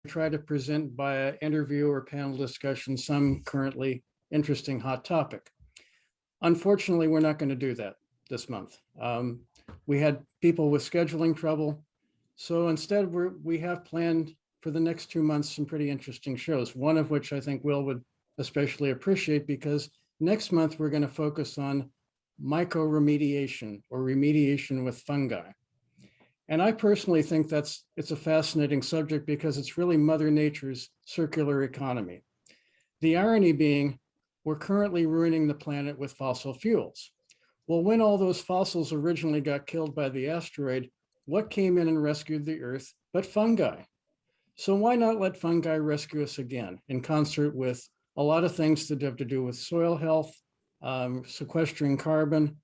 try to present by an interview or panel discussion some currently interesting hot topic. Unfortunately, we're not going to do that this month. We had people with scheduling trouble. So instead, we have planned for the next 2 months some pretty interesting shows, one of which I think Will would especially appreciate, because next month we're going to focus on mycoremediation, or remediation with fungi. And I personally think it's a fascinating subject because it's really Mother Nature's circular economy. The irony being, we're currently ruining the planet with fossil fuels. Well, when all those fossils originally got killed by the asteroid, what came in and rescued the Earth but fungi? So why not let fungi rescue us again, in concert with a lot of things that have to do with soil health, sequestering carbon.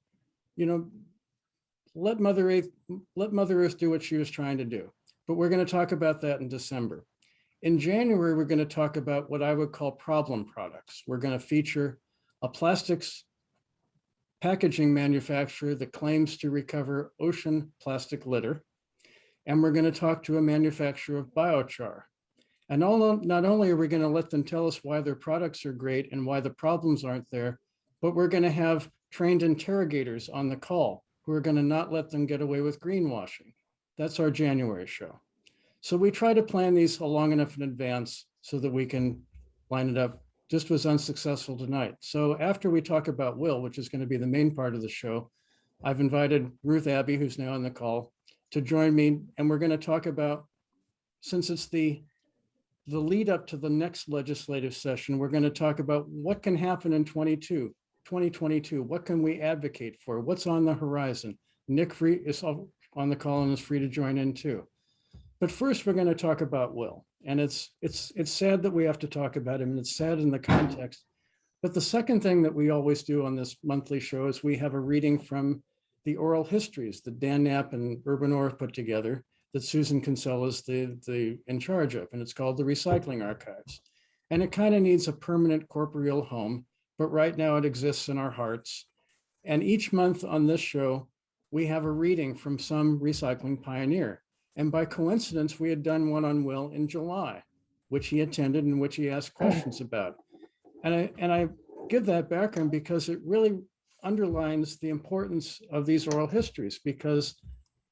Let Mother Earth do what she was trying to do. But we're going to talk about that in December. In January, we're going to talk about what I would call problem products. We're going to feature a plastics packaging manufacturer that claims to recover ocean plastic litter. And we're going to talk to a manufacturer of biochar. And not only are we going to let them tell us why their products are great and why the problems aren't there, but we're going to have trained interrogators on the call who are going to not let them get away with greenwashing. That's our January show. So we try to plan these long enough in advance so that we can line it up. Just was unsuccessful tonight. So after we talk about Will, which is going to be the main part of the show, I've invited Ruth Abbey, who's now on the call, to join me. And we're going to talk about, since it's the lead up to the next legislative session, we're going to talk about what can happen in 2022. What can we advocate for? What's on the horizon? Nick Free is on the call and is free to join in too. But first, we're going to talk about Will. And it's sad that we have to talk about him, and it's sad in the context. But the second thing that we always do on this monthly show is we have a reading from the oral histories that Dan Knapp and Urban Orr put together, that Susan Kinsella is the in charge of, and it's called the Recycling Archives. And it kind of needs a permanent corporeal home, but right now it exists in our hearts. And each month on this show, we have a reading from some recycling pioneer. And by coincidence, we had done one on Will in July, which he attended and which he asked questions about. And I give that background because it really underlines the importance of these oral histories, because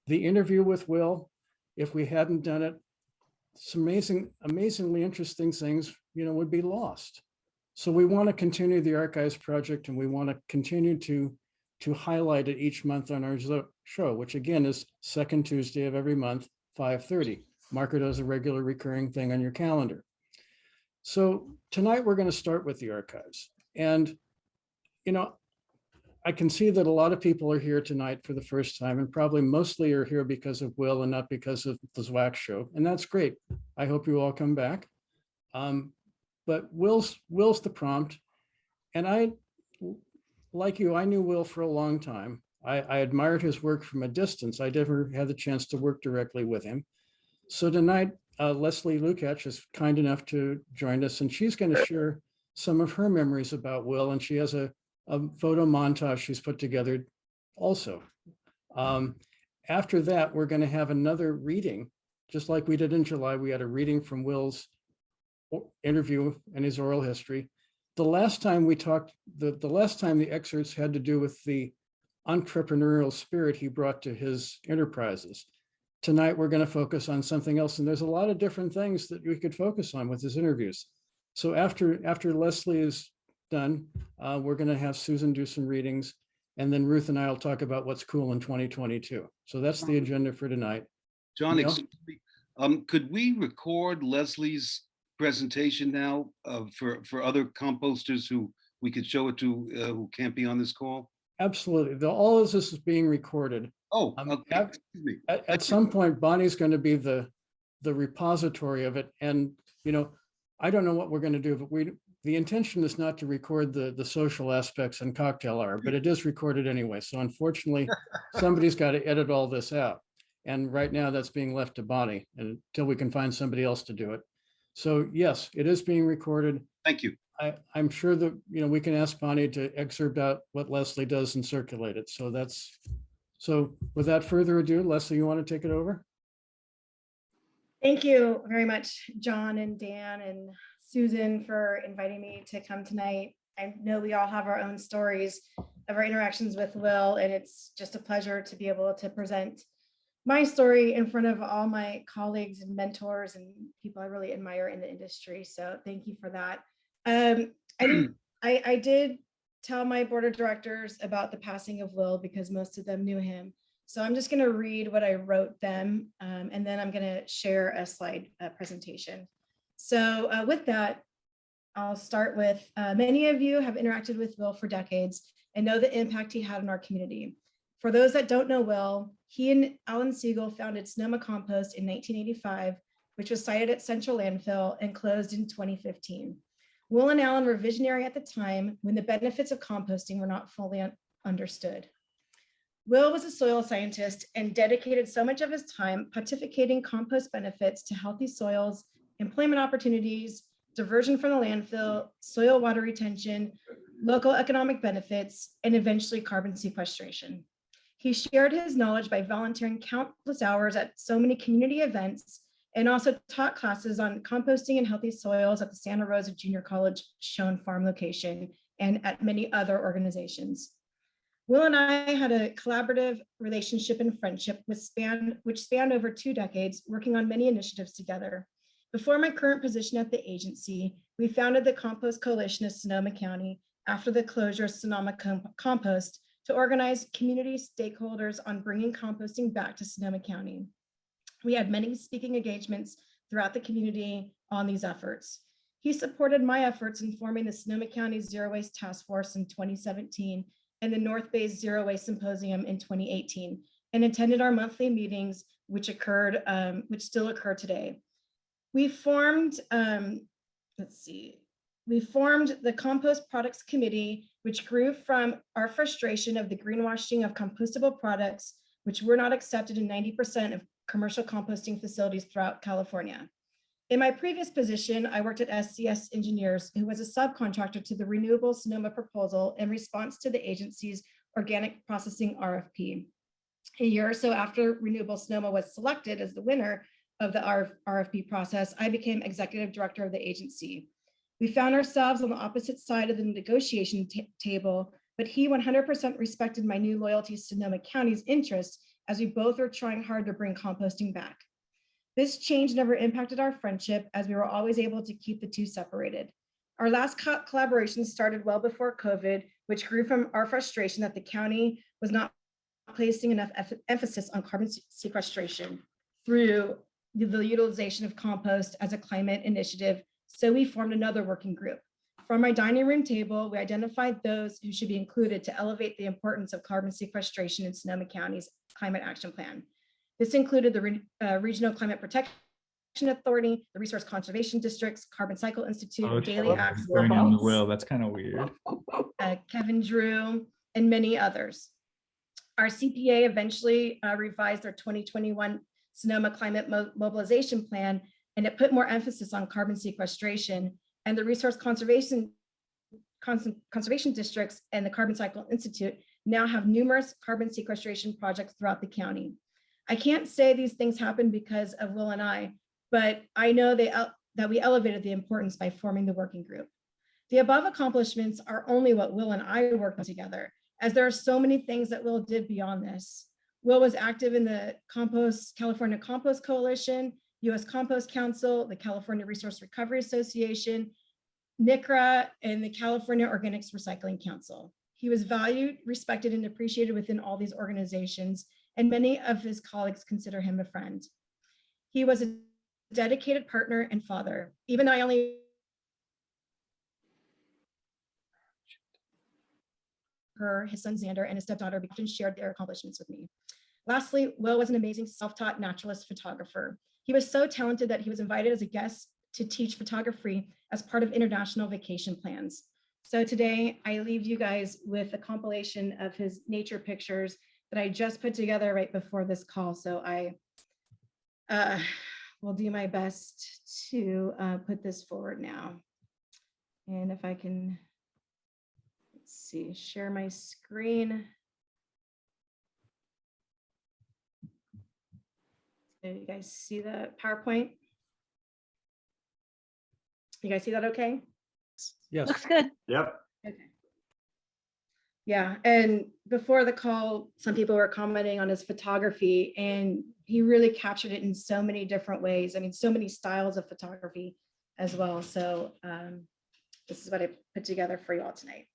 the interview with Will, if we hadn't done it, some amazingly interesting things, would be lost. So we want to continue the Archives project, and we want to continue to highlight it each month on our show, which again is second Tuesday of every month, 5:30. Mark it as a regular recurring thing on your calendar. So tonight we're going to start with the Archives. And, I can see that a lot of people are here tonight for the first time, and probably mostly are here because of Will and not because of the ZWAC show. And that's great. I hope you all come back. But Will's the prompt. And I, like you, I knew Will for a long time. I admired his work from a distance. I never had the chance to work directly with him. So tonight, Leslie Lukács is kind enough to join us, and she's going to share some of her memories about Will. And she has a photo montage she's put together also. After that, we're going to have another reading, just like we did in July. We had a reading from Will's interview and his oral history. The last time we talked, the last time the excerpts had to do with the entrepreneurial spirit he brought to his enterprises. Tonight, we're going to focus on something else. And there's a lot of different things that we could focus on with his interviews. So after Leslie is done, we're going to have Susan do some readings, and then Ruth and I will talk about what's cool in 2022. So that's the agenda for tonight. John, excuse me, could we record Leslie's presentation now for other composters who we could show it to who can't be on this call? Absolutely. All of this is being recorded. Oh, okay. At some point, Bonnie's going to be the repository of it. And, I don't know what we're going to do, but the intention is not to record the social aspects and cocktail hour, but it is recorded anyway. So unfortunately, somebody's got to edit all this out. And right now that's being left to Bonnie until we can find somebody else to do it. So yes, it is being recorded. Thank you. I'm sure that, we can ask Bonnie to excerpt out what Leslie does and circulate it. So without further ado, Leslie, you want to take it over? Thank you very much, John and Dan and Susan, for inviting me to come tonight. I know we all have our own stories of our interactions with Will, and it's just a pleasure to be able to present my story in front of all my colleagues and mentors and people I really admire in the industry. So thank you for that. I did tell my board of directors about the passing of Will because most of them knew him. So I'm just going to read what I wrote them, and then I'm going to share a slide presentation. So with that, I'll start with, many of you have interacted with Will for decades and know the impact he had on our community. For those that don't know Will, he and Alan Siegel founded Sonoma Compost in 1985, which was sited at Central Landfill and closed in 2015. Will and Alan were visionary at the time when the benefits of composting were not fully understood. Will was a soil scientist and dedicated so much of his time pontificating compost benefits to healthy soils, employment opportunities, diversion from the landfill, soil water retention, local economic benefits, and eventually carbon sequestration. He shared his knowledge by volunteering countless hours at so many community events and also taught classes on composting and healthy soils at the Santa Rosa Junior College Schoen Farm location and at many other organizations. Will and I had a collaborative relationship and friendship which spanned over 2 decades, working on many initiatives together. Before my current position at the agency, we founded the Compost Coalition of Sonoma County after the closure of Sonoma Compost to organize community stakeholders on bringing composting back to Sonoma County. We had many speaking engagements throughout the community on these efforts. He supported my efforts in forming the Sonoma County Zero Waste Task Force in 2017 and the North Bay Zero Waste Symposium in 2018, and attended our monthly meetings, which still occur today. We formed, we formed the Compost Products Committee, which grew from our frustration of the greenwashing of compostable products, which were not accepted in 90% of commercial composting facilities throughout California. In my previous position, I worked at SCS Engineers, who was a subcontractor to the Renewable Sonoma proposal in response to the agency's organic processing RFP. A year or so after Renewable Sonoma was selected as the winner of the RFP process, I became executive director of the agency. We found ourselves on the opposite side of the negotiation table, but he 100% respected my new loyalty to Sonoma County's interests as we both were trying hard to bring composting back. This change never impacted our friendship as we were always able to keep the two separated. Our last collaboration started well before COVID, which grew from our frustration that the county was not placing enough emphasis on carbon sequestration through the utilization of compost as a climate initiative. So we formed another working group. From my dining room table, we identified those who should be included to elevate the importance of carbon sequestration in Sonoma County's climate action plan. This included the Regional Climate Protection Authority, the Resource Conservation Districts, Carbon Cycle Institute, Daily Acts, going on the will. That's kind of weird. Kevin Drew, and many others. Our CPA eventually revised their 2021 Sonoma Climate Mobilization Plan, and it put more emphasis on carbon sequestration. And the Resource Conservation Districts and the Carbon Cycle Institute now have numerous carbon sequestration projects throughout the county. I can't say these things happened because of Will and I, but I know that we elevated the importance by forming the working group. The above accomplishments are only what Will and I worked on together, as there are so many things that Will did beyond this. Will was active in the California Compost Coalition, U.S. Compost Council, the California Resource Recovery Association, NCRA, and the California Organics Recycling Council. He was valued, respected, and appreciated within all these organizations, and many of his colleagues consider him a friend. He was a dedicated partner and father. Even though I only his son Xander and his stepdaughter often shared their accomplishments with me. Lastly, Will was an amazing self-taught naturalist photographer. He was so talented that he was invited as a guest to teach photography as part of international vacation plans. So today I leave you guys with a compilation of his nature pictures that I just put together right before this call. So I will do my best to put this forward now. And if I can, let's see, share my screen. You guys see the PowerPoint? You guys see that okay? Yes. Looks good. Yep. Okay. Yeah, and before the call, some people were commenting on his photography, and he really captured it in so many different ways. I mean, so many styles of photography as well. So this is what I put together for you all tonight.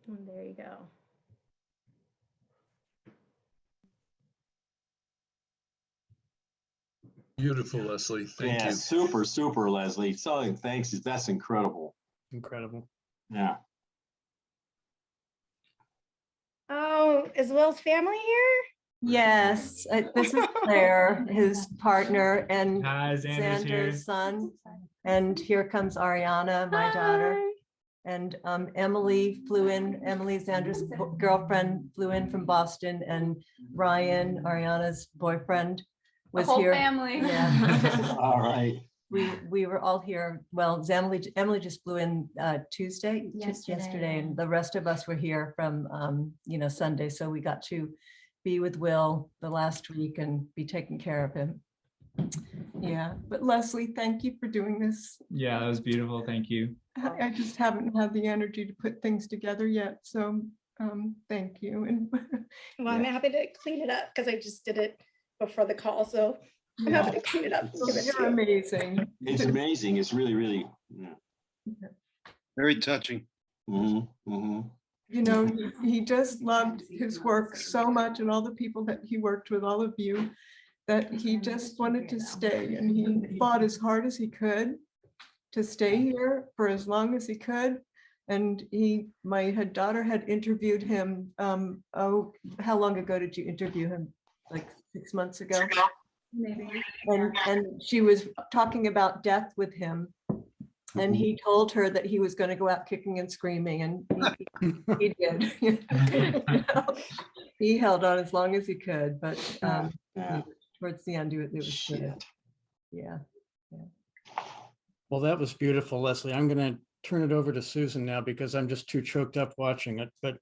And there you go. Beautiful, Leslie. Thank Yeah, you. super, super, Leslie. So thanks. That's incredible. Incredible. Yeah. Oh, is Will's family here? Yes, this is Claire, his partner, and Hi, Xander's here. Xander's son. And here comes Ariana, my daughter. Hi. And Emily flew in, Emily, Xander's girlfriend, flew in from Boston, and Ryan, Ariana's boyfriend, was whole here. family. Yeah. All right. We were all here. Well, Emily just flew in Tuesday, Yesterday. and the rest of us were here from Sunday. So we got to be with Will the last week and be taking care of him. Yeah, but Leslie, thank you for doing this. Yeah, that was beautiful. Thank you. I just haven't had the energy to put things together yet. So thank you. And Well, I'm happy to clean it up because I just did it before the call. So I'm happy to clean it up. And give it to you're you. amazing. It's amazing. It's really, really. Yeah. Very touching. Mhm, mhm. You know, he just loved his work so much, and all the people that he worked with, all of you, that he just wanted to stay, and he fought as hard as he could to stay here for as long as he could. And my daughter had interviewed him. Oh, how long ago did you interview him? Like 6 months ago? Maybe. And she was talking about death with him. And he told her that he was going to go out kicking and screaming, and he did. You know, he held on as long as he could, but Yeah. towards the end, it was good. Shit. Yeah. Well, that was beautiful, Leslie. I'm going to turn it over to Susan now because I'm just too choked up watching it. But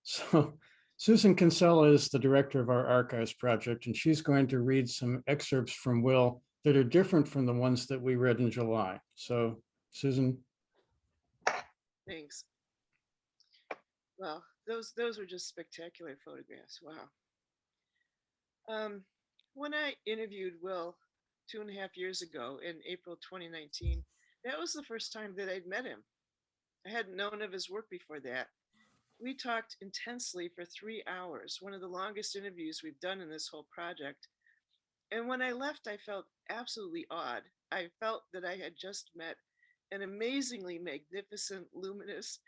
so Susan Kinsella is the director of our archives project, and she's going to read some excerpts from Will that are different from the ones that we read in July. So Susan. Thanks. Well, those were just spectacular photographs. Wow. When I interviewed Will 2.5 years ago in April 2019, that was the first time that I'd met him. I hadn't known of his work before that. We talked intensely for 3 hours, one of the longest interviews we've done in this whole project. And when I left, I felt absolutely awed. I felt that I had just met an amazingly magnificent, luminous,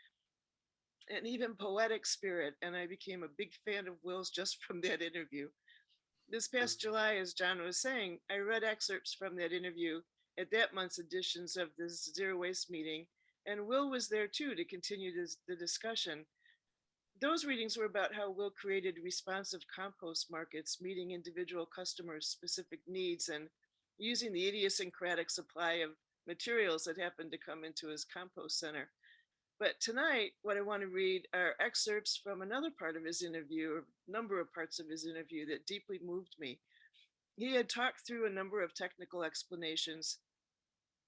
and even poetic spirit, and I became a big fan of Will's just from that interview. This past July, as John was saying, I read excerpts from that interview at that month's editions of the Zero Waste meeting, and Will was there too to continue the discussion. Those readings were about how Will created responsive compost markets, meeting individual customers' specific needs and using the idiosyncratic supply of materials that happened to come into his compost center. But tonight, what I want to read are excerpts from another part of his interview, or a number of parts of his interview that deeply moved me. He had talked through a number of technical explanations,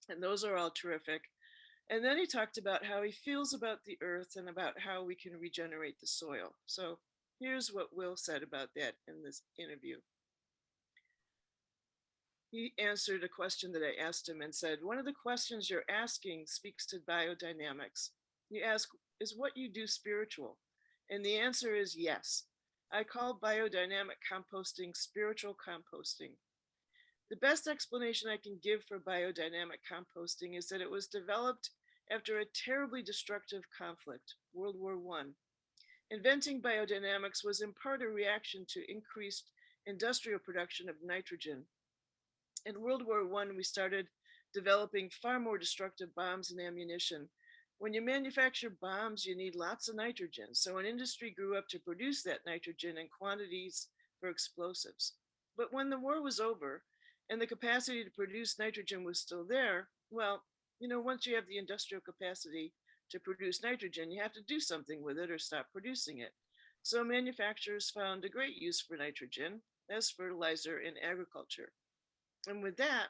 and those are all terrific. And then he talked about how he feels about the earth and about how we can regenerate the soil. So here's what Will said about that in this interview. He answered a question that I asked him and said, one of the questions you're asking speaks to biodynamics. You ask, is what you do spiritual? And the answer is yes. I call biodynamic composting spiritual composting. The best explanation I can give for biodynamic composting is that it was developed after a terribly destructive conflict, World War I. Inventing biodynamics was in part a reaction to increased industrial production of nitrogen. In World War I, we started developing far more destructive bombs and ammunition. When you manufacture bombs, you need lots of nitrogen. So an industry grew up to produce that nitrogen in quantities for explosives. But when the war was over and the capacity to produce nitrogen was still there, well, you know, once you have the industrial capacity to produce nitrogen, you have to do something with it or stop producing it. So manufacturers found a great use for nitrogen as fertilizer in agriculture. And with that,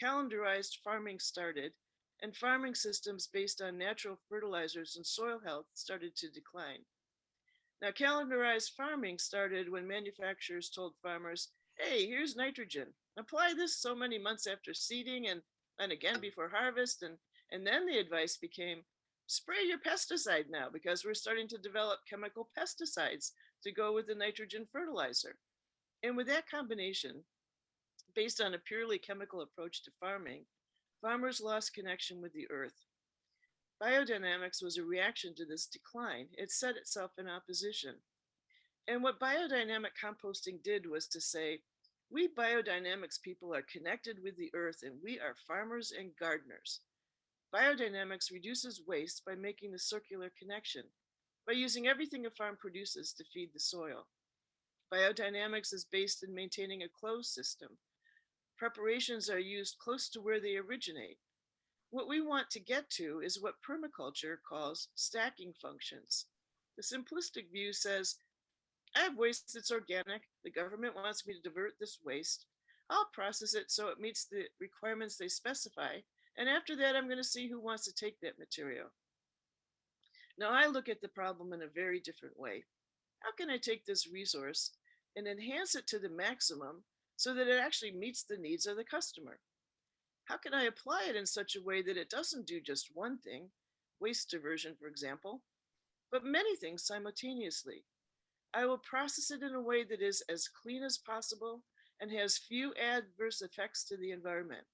calendarized farming started, and farming systems based on natural fertilizers and soil health started to decline. Now, calendarized farming started when manufacturers told farmers, hey, here's nitrogen. Apply this so many months after seeding and again before harvest. And then the advice became, spray your pesticide now because we're starting to develop chemical pesticides to go with the nitrogen fertilizer. And with that combination, based on a purely chemical approach to farming, farmers lost connection with the earth. Biodynamics was a reaction to this decline. It set itself in opposition. And what biodynamic composting did was to say, we biodynamics people are connected with the earth and we are farmers and gardeners. Biodynamics reduces waste by making the circular connection, by using everything a farm produces to feed the soil. Biodynamics is based in maintaining a closed system. Preparations are used close to where they originate. What we want to get to is what permaculture calls stacking functions. The simplistic view says, I have waste that's organic. The government wants me to divert this waste. I'll process it so it meets the requirements they specify. And after that, I'm going to see who wants to take that material. Now, I look at the problem in a very different way. How can I take this resource and enhance it to the maximum so that it actually meets the needs of the customer? How can I apply it in such a way that it doesn't do just one thing, waste diversion, for example, but many things simultaneously? I will process it in a way that is as clean as possible and has few adverse effects to the environment.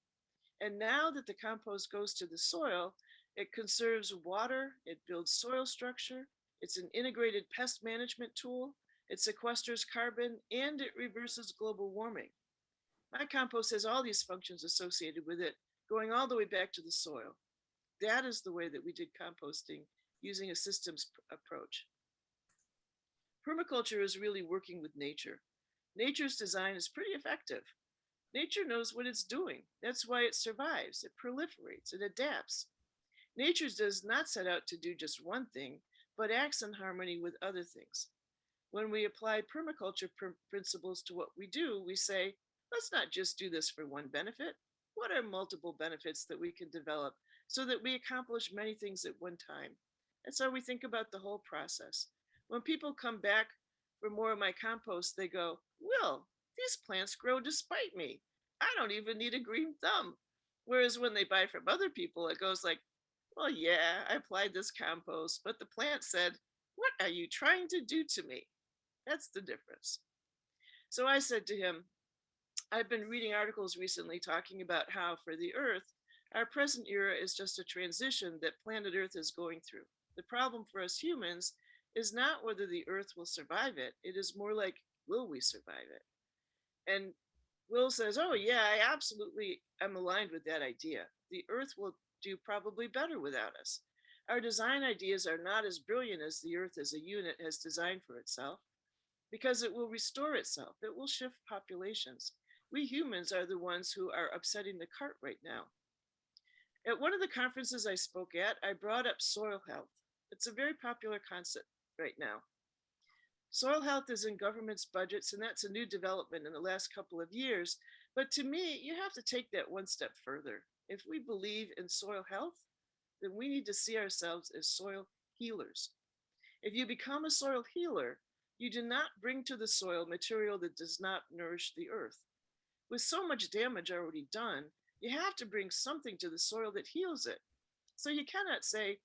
And now that the compost goes to the soil, it conserves water, it builds soil structure, it's an integrated pest management tool, it sequesters carbon, and it reverses global warming. My compost has all these functions associated with it, going all the way back to the soil. That is the way that we did composting using a systems approach. Permaculture is really working with nature. Nature's design is pretty effective. Nature knows what it's doing. That's why it survives, it proliferates, it adapts. Nature does not set out to do just one thing, but acts in harmony with other things. When we apply permaculture principles to what we do, we say, let's not just do this for one benefit. What are multiple benefits that we can develop so that we accomplish many things at one time? That's how we think about the whole process. When people come back for more of my compost, they go, Will, these plants grow despite me. I don't even need a green thumb. Whereas when they buy from other people, it goes like, well, yeah, I applied this compost, but the plant said, what are you trying to do to me? That's the difference. So I said to him, I've been reading articles recently talking about how for the Earth, our present era is just a transition that planet Earth is going through. The problem for us humans is not whether the Earth will survive it. It is more like, will we survive it? And Will says, oh yeah, I absolutely am aligned with that idea. The Earth will do probably better without us. Our design ideas are not as brilliant as the Earth as a unit has designed for itself, because it will restore itself. It will shift populations. We humans are the ones who are upsetting the cart right now. At one of the conferences I spoke at, I brought up soil health. It's a very popular concept right now. Soil health is in government's budgets, and that's a new development in the last couple of years. But to me, you have to take that one step further. If we believe in soil health, then we need to see ourselves as soil healers. If you become a soil healer, you do not bring to the soil material that does not nourish the earth. With so much damage already done, you have to bring something to the soil that heals it. So you cannot say,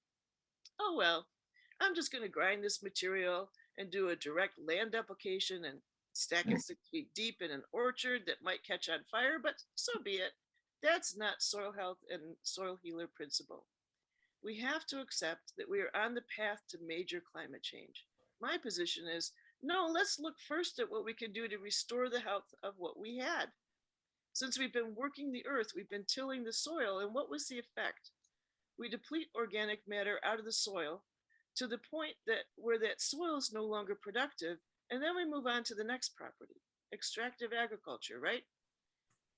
oh, well, I'm just going to grind this material and do a direct land application and stack it 6 feet deep in an orchard that might catch on fire, but so be it. That's not soil health and soil healer principle. We have to accept that we are on the path to major climate change. My position is, no, let's look first at what we can do to restore the health of what we had. Since we've been working the earth, we've been tilling the soil, and what was the effect? We deplete organic matter out of the soil to the point that where that soil is no longer productive, and then we move on to the next property, extractive agriculture, right?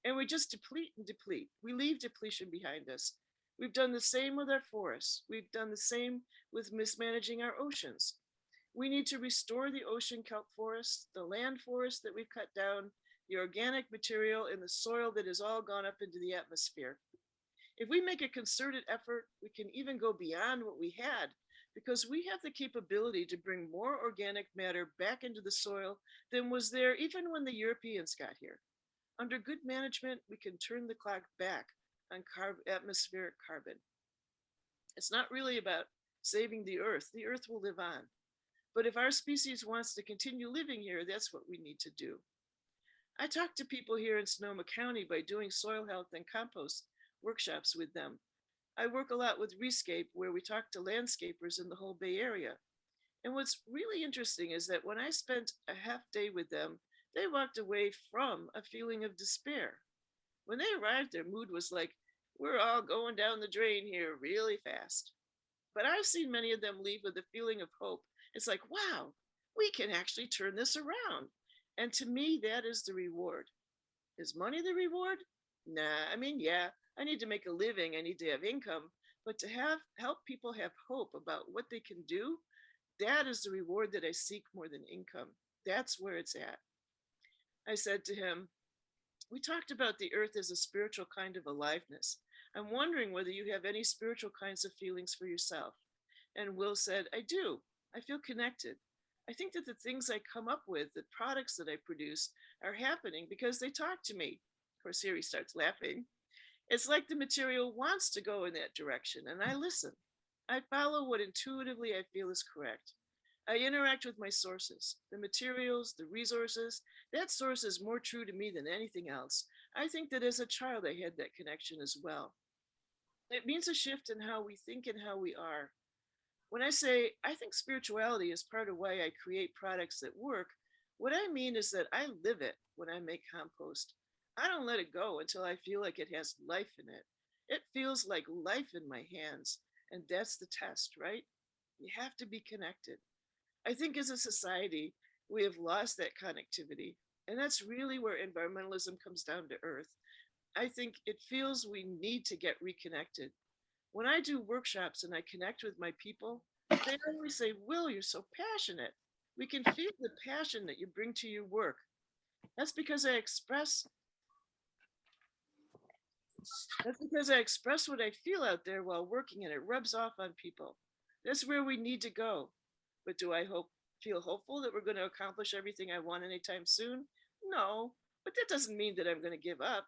And we just deplete and deplete. We leave depletion behind us. We've done the same with our forests. We've done the same with mismanaging our oceans. We need to restore the ocean kelp forests, the land forests that we've cut down, the organic material in the soil that has all gone up into the atmosphere. If we make a concerted effort, we can even go beyond what we had, because we have the capability to bring more organic matter back into the soil than was there even when the Europeans got here. Under good management, we can turn the clock back on atmospheric carbon. It's not really about saving the earth. The earth will live on. But if our species wants to continue living here, that's what we need to do. I talk to people here in Sonoma County by doing soil health and compost workshops with them. I work a lot with Rescape, where we talk to landscapers in the whole Bay Area. And what's really interesting is that when I spent a half day with them, they walked away from a feeling of despair. When they arrived, their mood was like, we're all going down the drain here really fast. But I've seen many of them leave with a feeling of hope. It's like, wow, we can actually turn this around. And to me, that is the reward. Is money the reward? Nah, I mean, yeah, I need to make a living, I need to have income, but to help people have hope about what they can do, that is the reward that I seek more than income. That's where it's at. I said to him, we talked about the earth as a spiritual kind of aliveness. I'm wondering whether you have any spiritual kinds of feelings for yourself. And Will said, I do. I feel connected. I think that the things I come up with, the products that I produce, are happening because they talk to me. Of course, here he starts laughing. It's like the material wants to go in that direction, and I listen. I follow what intuitively I feel is correct. I interact with my sources, the materials, the resources. That source is more true to me than anything else. I think that as a child, I had that connection as well. It means a shift in how we think and how we are. When I say I think spirituality is part of why I create products that work, what I mean is that I live it when I make compost. I don't let it go until I feel like it has life in it. It feels like life in my hands. And that's the test, right? You have to be connected. I think as a society, we have lost that connectivity. And that's really where environmentalism comes down to earth. I think it feels we need to get reconnected. When I do workshops and I connect with my people, they always say, Will, you're so passionate. We can feel the passion that you bring to your work. That's because I express what I feel out there while working, and it rubs off on people. That's where we need to go. But do I feel hopeful that we're going to accomplish everything I want anytime soon? No, but that doesn't mean that I'm going to give up.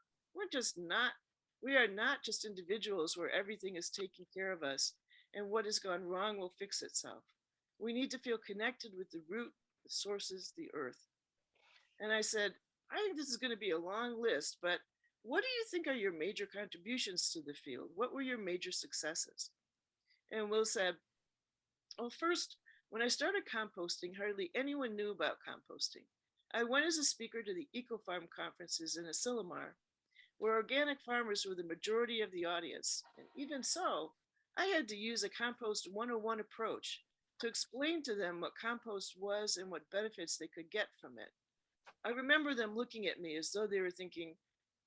We are not just individuals where everything is taken care of us and what has gone wrong will fix itself. We need to feel connected with the root, the sources, the earth. And I said, I think this is going to be a long list, but what do you think are your major contributions to the field? What were your major successes? And Will said, well, first, when I started composting, hardly anyone knew about composting. I went as a speaker to the eco-farm conferences in Asilomar, where organic farmers were the majority of the audience. And even so, I had to use a compost 101 approach to explain to them what compost was and what benefits they could get from it. I remember them looking at me as though they were thinking,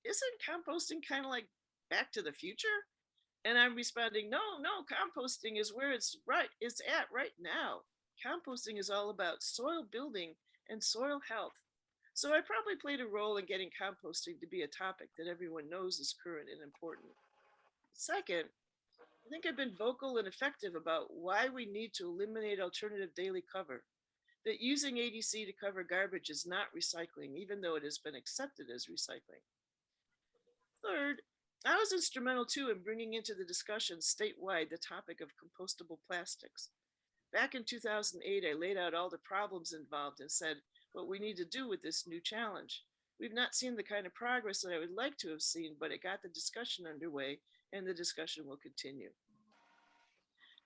isn't composting kind of like Back to the Future? And I'm responding, no, composting is where it's at right now. Composting is all about soil building and soil health. So I probably played a role in getting composting to be a topic that everyone knows is current and important. Second, I think I've been vocal and effective about why we need to eliminate alternative daily cover, that using ADC to cover garbage is not recycling, even though it has been accepted as recycling. Third, I was instrumental too in bringing into the discussion statewide the topic of compostable plastics. Back in 2008, I laid out all the problems involved and said what we need to do with this new challenge. We've not seen the kind of progress that I would like to have seen, but it got the discussion underway and the discussion will continue.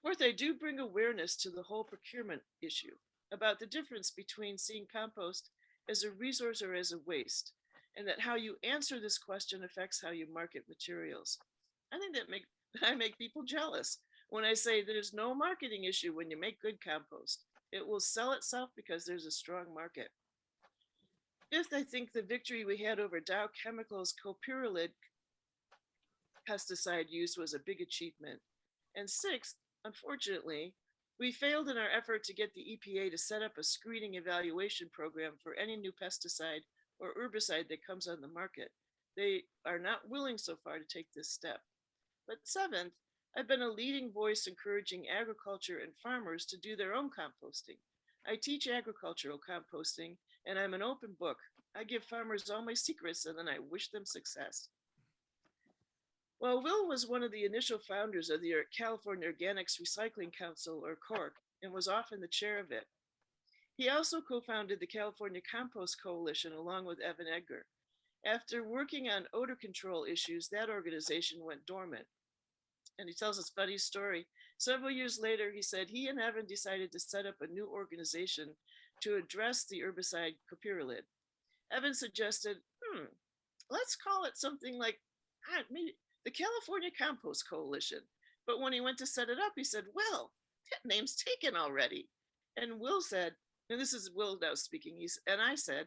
Fourth, I do bring awareness to the whole procurement issue about the difference between seeing compost as a resource or as a waste, and that how you answer this question affects how you market materials. I think that I make people jealous when I say there's no marketing issue when you make good compost. It will sell itself because there's a strong market. Fifth, I think the victory we had over Dow Chemicals' copyrolid pesticide use was a big achievement. And sixth, unfortunately, we failed in our effort to get the EPA to set up a screening evaluation program for any new pesticide or herbicide that comes on the market. They are not willing so far to take this step. But seventh, I've been a leading voice encouraging agriculture and farmers to do their own composting. I teach agricultural composting, and I'm an open book. I give farmers all my secrets, and then I wish them success. Well, Will was one of the initial founders of the California Organics Recycling Council, or CORC, and was often the chair of it. He also co-founded the California Compost Coalition along with Evan Edgar. After working on odor control issues, that organization went dormant. And he tells us a funny story. Several years later, he said he and Evan decided to set up a new organization to address the herbicide copyrolid. Evan suggested, let's call it something like maybe the California Compost Coalition. But when he went to set it up, he said, well, that name's taken already. And Will said, and this is Will now speaking, and I said,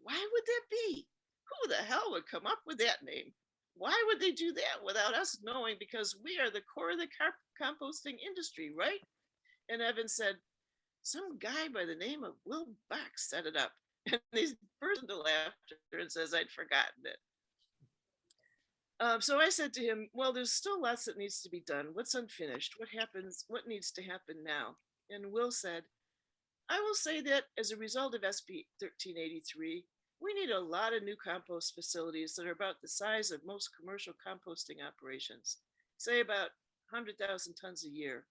why would that be? Who the hell would come up with that name? Why would they do that without us knowing? Because we are the core of the composting industry, right? And Evan said, some guy by the name of Will Bakx set it up. And he burst into laughter and says, I'd forgotten it. So I said to him, well, there's still lots that needs to be done. What's unfinished? What happens? What needs to happen now? And Will said, I will say that as a result of SB 1383, we need a lot of new compost facilities that are about the size of most commercial composting operations, say about 100,000 tons a year.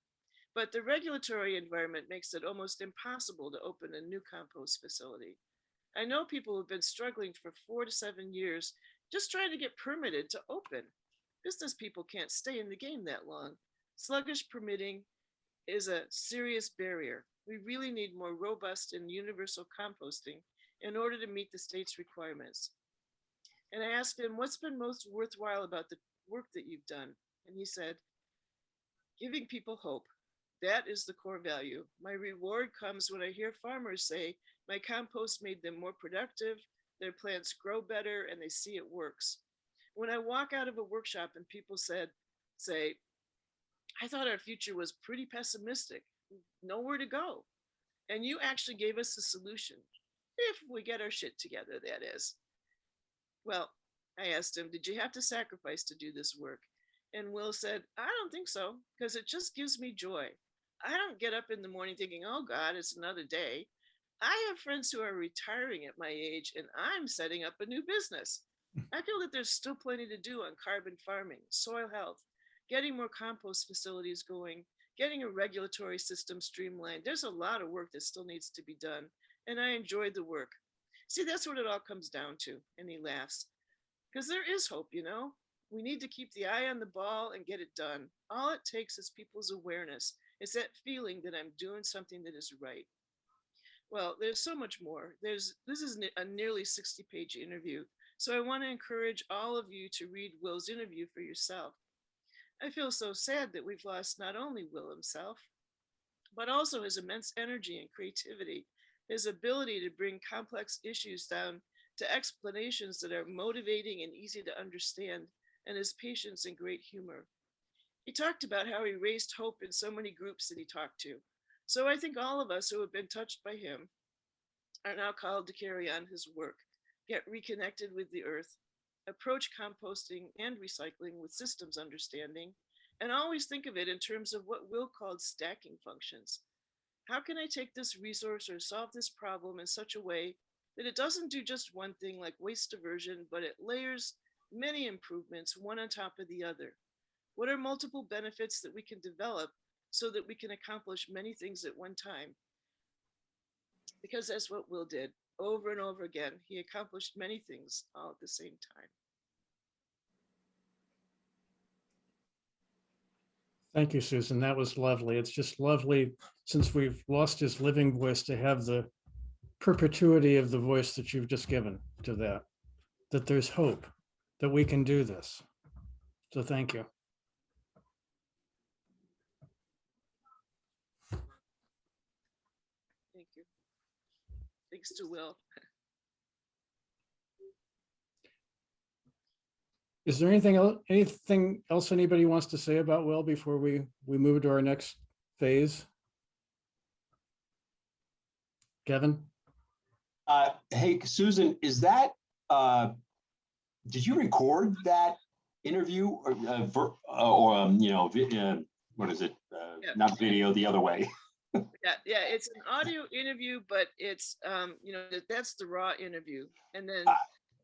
But the regulatory environment makes it almost impossible to open a new compost facility. I know people who've been struggling for 4 to 7 years just trying to get permitted to open. Business people can't stay in the game that long. Sluggish permitting is a serious barrier. We really need more robust and universal composting in order to meet the state's requirements. And I asked him, what's been most worthwhile about the work that you've done? And he said, giving people hope. That is the core value. My reward comes when I hear farmers say, my compost made them more productive, their plants grow better, and they see it works. When I walk out of a workshop and people say, I thought our future was pretty pessimistic, nowhere to go. And you actually gave us a solution, if we get our shit together, that is. Well, I asked him, did you have to sacrifice to do this work? And Will said, I don't think so, because it just gives me joy. I don't get up in the morning thinking, oh God, it's another day. I have friends who are retiring at my age and I'm setting up a new business. I feel that there's still plenty to do on carbon farming, soil health, getting more compost facilities going, getting a regulatory system streamlined. There's a lot of work that still needs to be done. And I enjoyed the work. See, that's what it all comes down to. And he laughs. Because there is hope, you know. We need to keep the eye on the ball and get it done. All it takes is people's awareness. It's that feeling that I'm doing something that is right. Well, there's so much more. This is a nearly 60-page interview. So I want to encourage all of you to read Will's interview for yourself. I feel so sad that we've lost not only Will himself, but also his immense energy and creativity, his ability to bring complex issues down to explanations that are motivating and easy to understand, and his patience and great humor. He talked about how he raised hope in so many groups that he talked to. So I think all of us who have been touched by him are now called to carry on his work, get reconnected with the earth, approach composting and recycling with systems understanding, and always think of it in terms of what Will called stacking functions. How can I take this resource or solve this problem in such a way that it doesn't do just one thing like waste diversion, but it layers many improvements one on top of the other? What are multiple benefits that we can develop so that we can accomplish many things at one time? Because that's what Will did over and over again. He accomplished many things all at the same time. Thank you, Susan. That was lovely. It's just lovely, since we've lost his living voice, to have the perpetuity of the voice that you've just given to that there's hope, that we can do this. So thank you. Thank you. Thanks to Will. Is there anything else anybody wants to say about Will before we move to our next phase? Kevin? Hey, Susan, is that, did you record that interview or what is it? Yeah. Not video, the other way. Yeah, it's an audio interview, but it's, that's the raw interview. And then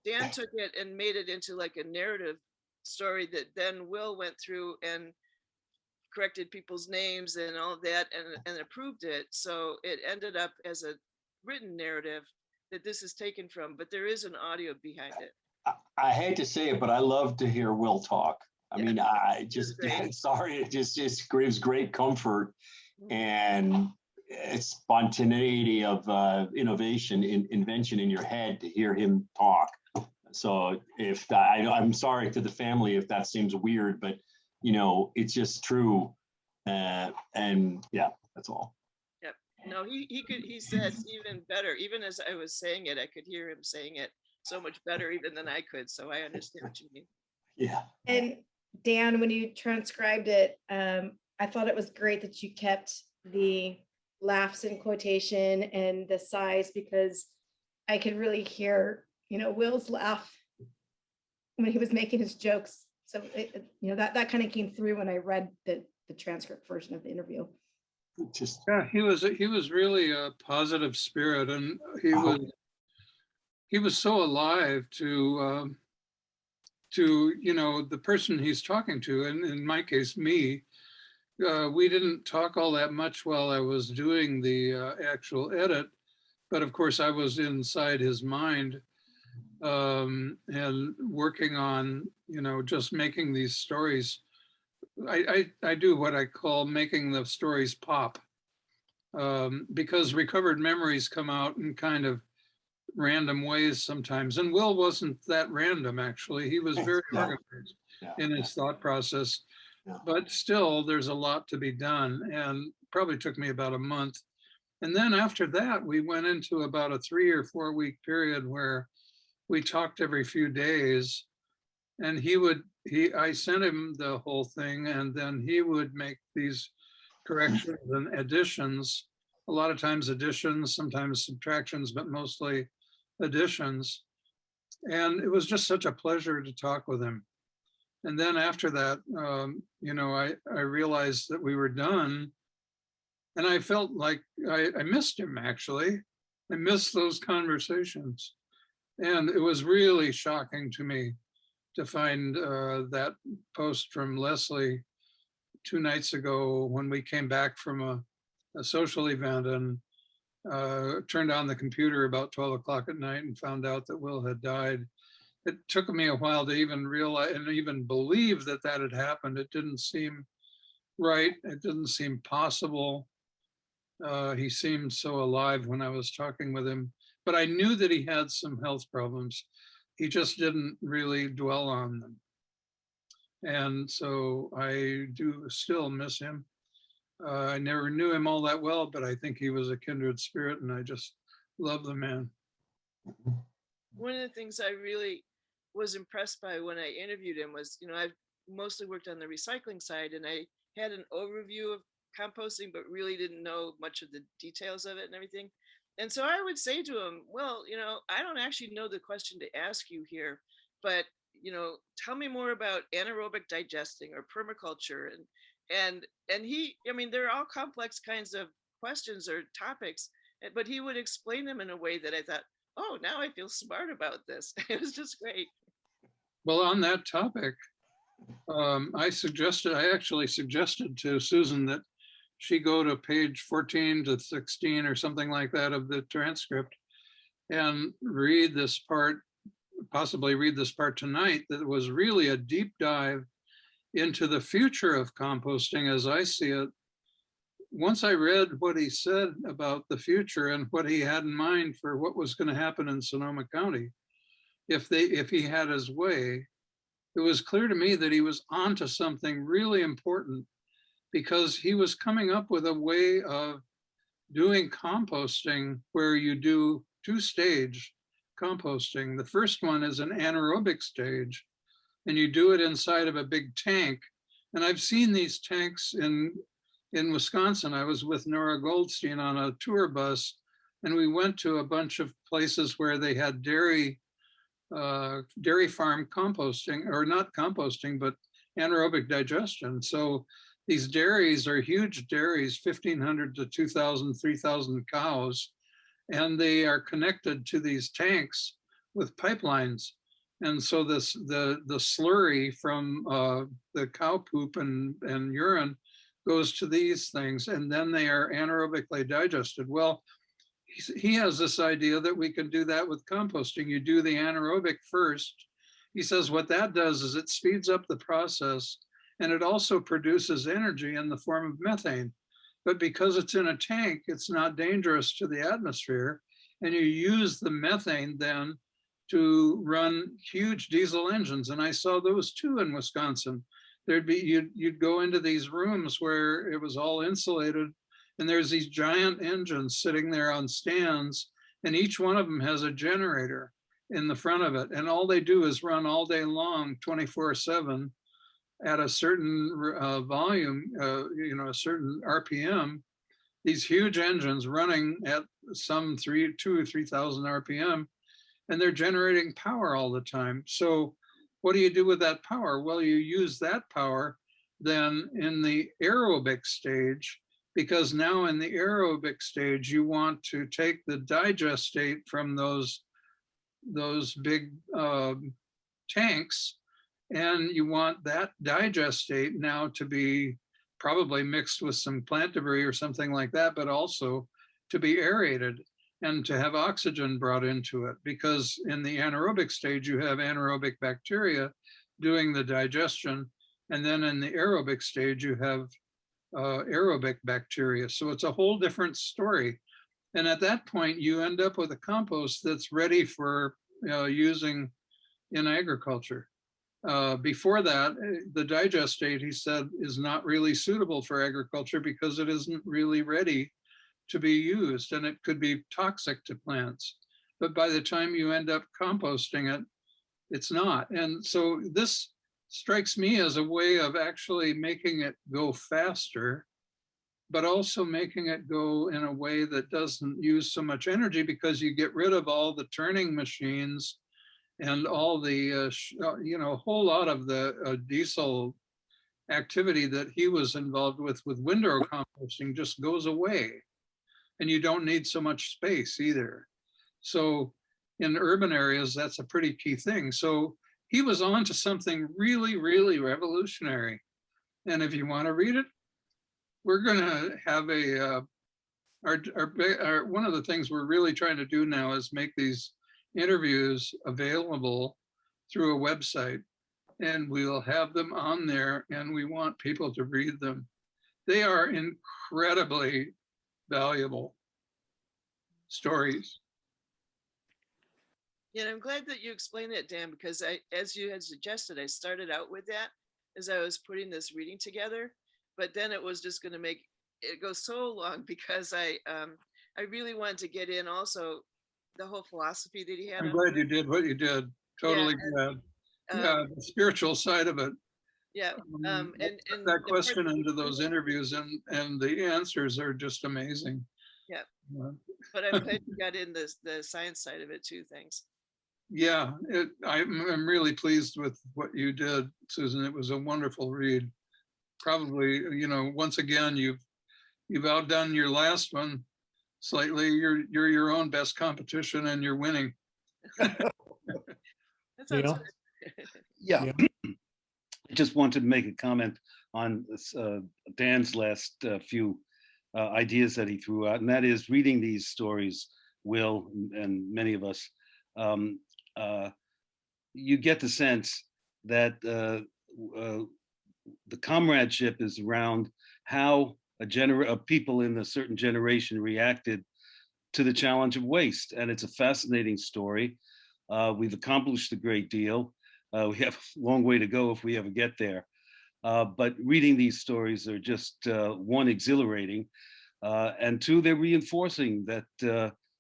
Dan took it and made it into like a narrative story that then Will went through and corrected people's names and all of that and approved it. So it ended up as a written narrative that this is taken from, but there is an audio behind it. I hate to say it, but I love to hear Will talk. I mean, I just, great. sorry, it just gives great comfort and spontaneity of innovation, invention in your head to hear him talk. So if I'm sorry to the family if that seems weird, but it's just true. And yeah, that's all. Yep. No, he said even better. Even as I was saying it, I could hear him saying it so much better even than I could. So I understand what you mean. Yeah. And Dan, when you transcribed it, I thought it was great that you kept the laughs in quotation and the sighs, because I could really hear, Will's laugh when he was making his jokes. So, that kind of came through when I read the transcript version of the interview. Just, Yeah, he was really a positive spirit, and he was so alive to the person he's talking to, and in my case, me. We didn't talk all that much while I was doing the actual edit, but of course I was inside his mind and working on, just making these stories. I do what I call making the stories pop, because recovered memories come out in kind of random ways sometimes. And Will wasn't that random, actually. He was very organized in his thought process. But still, there's a lot to be done, and probably took me about a month. And then after that, we went into about a 3 or 4 week period where we talked every few days, and I sent him the whole thing, and then he would make these corrections and additions, a lot of times additions, sometimes subtractions, but mostly additions. And it was just such a pleasure to talk with him. And then after that, I realized that we were done, and I felt like I missed him, actually. I missed those conversations. And it was really shocking to me to find that post from Leslie 2 nights ago when we came back from a social event, and turned on the computer about 12 o'clock at night and found out that Will had died. It took me a while to even realize and even believe that that had happened. It didn't seem right. It didn't seem possible. He seemed so alive when I was talking with him, but I knew that he had some health problems. He just didn't really dwell on them. And so I do still miss him. I never knew him all that well, but I think he was a kindred spirit, and I just love the man. One of the things I really was impressed by when I interviewed him was, I've mostly worked on the recycling side, and I had an overview of composting, but really didn't know much of the details of it and everything. And so I would say to him, well, I don't actually know the question to ask you here, but, tell me more about anaerobic digesting or permaculture. And he, they're all complex kinds of questions or topics, but he would explain them in a way that I thought, oh, now I feel smart about this. It was just great. Well, on that topic, I actually suggested to Susan that she go to page 14 to 16 or something like that of the transcript and read this part, possibly read this part tonight, that was really a deep dive into the future of composting as I see it. Once I read what he said about the future and what he had in mind for what was going to happen in Sonoma County, if he had his way, it was clear to me that he was onto something really important, because he was coming up with a way of doing composting where you do 2-stage composting. The first one is an anaerobic stage, and you do it inside of a big tank. And I've seen these tanks in Wisconsin. I was with Nora Goldstein on a tour bus, and we went to a bunch of places where they had dairy farm composting, or not composting, but anaerobic digestion. So these dairies are huge dairies, 1,500 to 2,000, 3,000 cows, and they are connected to these tanks with pipelines. And so the slurry from the cow poop and urine goes to these things, and then they are anaerobically digested. Well, he has this idea that we can do that with composting. You do the anaerobic first. He says what that does is it speeds up the process, and it also produces energy in the form of methane. But because it's in a tank, it's not dangerous to the atmosphere. And you use the methane then to run huge diesel engines. And I saw those too in Wisconsin. You'd go into these rooms where it was all insulated, and there's these giant engines sitting there on stands, and each one of them has a generator in the front of it. And all they do is run all day long, 24/7 at a certain volume, a certain RPM. these huge engines running at some 2,000 or 3,000 RPM, and they're generating power all the time. So what do you do with that power? Well, you use that power then in the aerobic stage, because now in the aerobic stage, you want to take the digestate from those big tanks, and you want that digestate now to be probably mixed with some plant debris or something like that, but also to be aerated and to have oxygen brought into it, because in the anaerobic stage, you have anaerobic bacteria doing the digestion. And then in the aerobic stage, you have aerobic bacteria. So it's a whole different story. And at that point, you end up with a compost that's ready for using in agriculture. Before that, the digestate, he said, is not really suitable for agriculture because it isn't really ready to be used, and it could be toxic to plants. But by the time you end up composting it, it's not. And so this strikes me as a way of actually making it go faster, but also making it go in a way that doesn't use so much energy, because you get rid of all the turning machines and all the, a whole lot of the diesel activity that he was involved with windrow composting just goes away. And you don't need so much space either. So in urban areas, that's a pretty key thing. So he was on to something really, really revolutionary. And if you want to read it, we're going to have one of the things we're really trying to do now is make these interviews available through a website, and we'll have them on there, and we want people to read them. They are incredibly valuable stories. Yeah, and I'm glad that you explained that, Dan, because as you had suggested, I started out with that as I was putting this reading together, but then it was just going to make it go so long, because I really wanted to get in also the whole philosophy that he had. I'm glad you did what you did. Totally glad. Yeah, the spiritual side of it. Yeah. And that question into those interviews, and the answers are just amazing. Yeah. But I'm glad you got in the science side of it too. Thanks. Yeah, I'm really pleased with what you did, Susan. It was a wonderful read. Probably, once again, you've outdone your last one slightly. You're your own best competition, and you're winning. That sounds good. Yeah. I just wanted to make a comment on this, Dan's last few ideas that he threw out, and that is reading these stories, Will, and many of us, you get the sense that the comradeship is around how people in a certain generation reacted to the challenge of waste. And it's a fascinating story. We've accomplished a great deal. We have a long way to go if we ever get there. But reading these stories are just, one, exhilarating, and two, they're reinforcing that,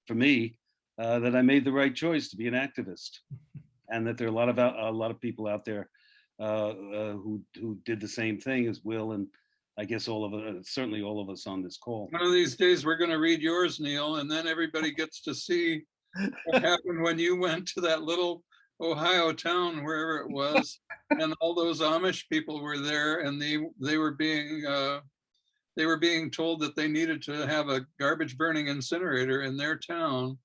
for me, that I made the right choice to be an activist, and that there are a lot of people out there who did the same thing as Will, and I guess certainly all of us on this call. One of these days, we're going to read yours, Neil, and then everybody gets to see what happened when you went to that little Ohio town, wherever it was, and all those Amish people were there, and they were being told that they needed to have a garbage burning incinerator in their town,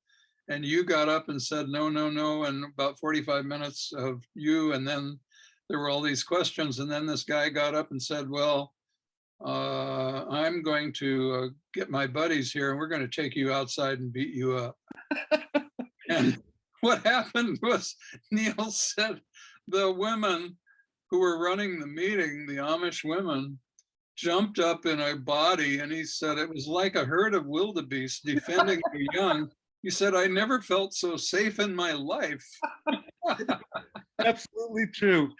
and you got up and said no, no, no, and about 45 minutes of you, and then there were all these questions, and then this guy got up and said, well, I'm going to get my buddies here, and we're going to take you outside and beat you up. And what happened was, Neil said the women who were running the meeting, the Amish women, jumped up in a body, and he said it was like a herd of wildebeest defending the young. He said, I never felt so safe in my life. Absolutely true.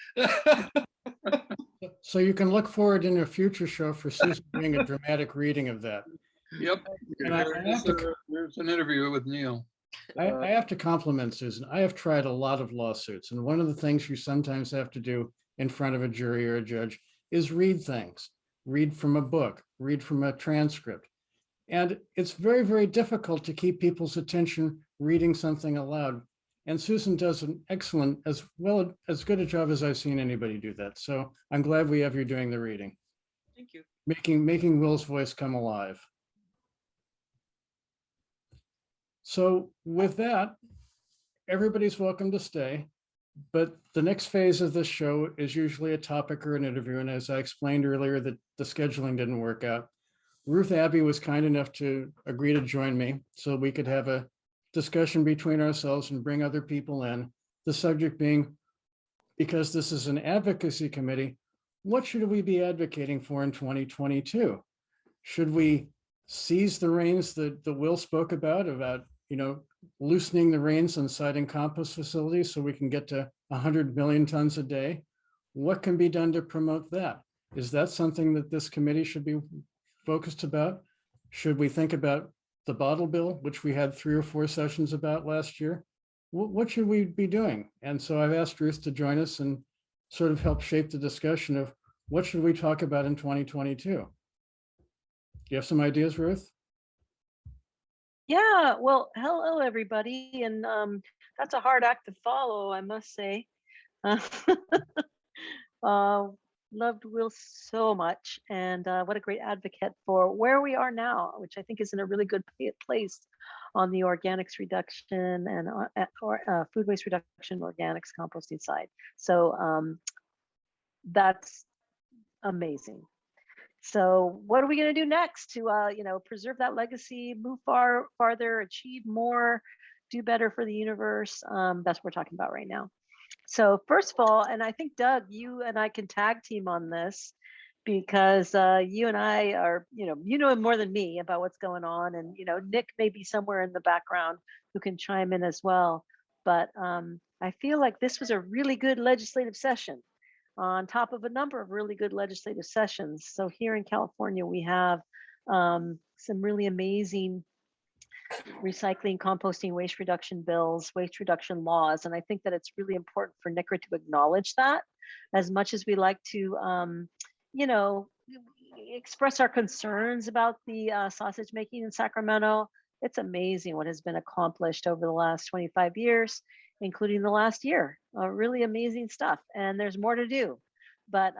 So you can look forward in a future show for Susan doing a dramatic reading of that. Yep. And There's an interview with Neil. I have to compliment Susan. I have tried a lot of lawsuits, and one of the things you sometimes have to do in front of a jury or a judge is read things, read from a book, read from a transcript. And it's very, very difficult to keep people's attention reading something aloud. And Susan does an excellent, as as good a job as I've seen anybody do that. So I'm glad we have you doing the reading, Thank you. making Will's voice come alive. So with that, everybody's welcome to stay. But the next phase of this show is usually a topic or an interview. And as I explained earlier, that the scheduling didn't work out. Ruth Abbey was kind enough to agree to join me so we could have a discussion between ourselves and bring other people in. The subject being, because this is an advocacy committee, what should we be advocating for in 2022? Should we seize the reins that Will spoke about, loosening the reins on site and compost facilities so we can get to 100 million tons a day? What can be done to promote that? Is that something that this committee should be focused about? Should we think about the bottle bill, which we had 3 or 4 sessions about last year? What should we be doing? And so I've asked Ruth to join us and sort of help shape the discussion of what should we talk about in 2022? Do you have some ideas, Ruth? Yeah, well, hello, everybody. And that's a hard act to follow, I must say. Loved Will so much, and what a great advocate for where we are now, which I think is in a really good place on the organics reduction and food waste reduction, organics composting side. So that's amazing. So what are we going to do next to preserve that legacy, move farther, achieve more, do better for the universe? That's what we're talking about right now. So first of all, and I think Doug, you and I can tag team on this, because you and I are, you know more than me about what's going on, and Nick may be somewhere in the background who can chime in as well. But I feel like this was a really good legislative session, on top of a number of really good legislative sessions. So here in California, we have some really amazing recycling, composting, waste reduction bills, waste reduction laws. And I think that it's really important for NCRA to acknowledge that, as much as we like to, express our concerns about the sausage making in Sacramento. It's amazing what has been accomplished over the last 25 years, including the last year. Really amazing stuff. And there's more to do. But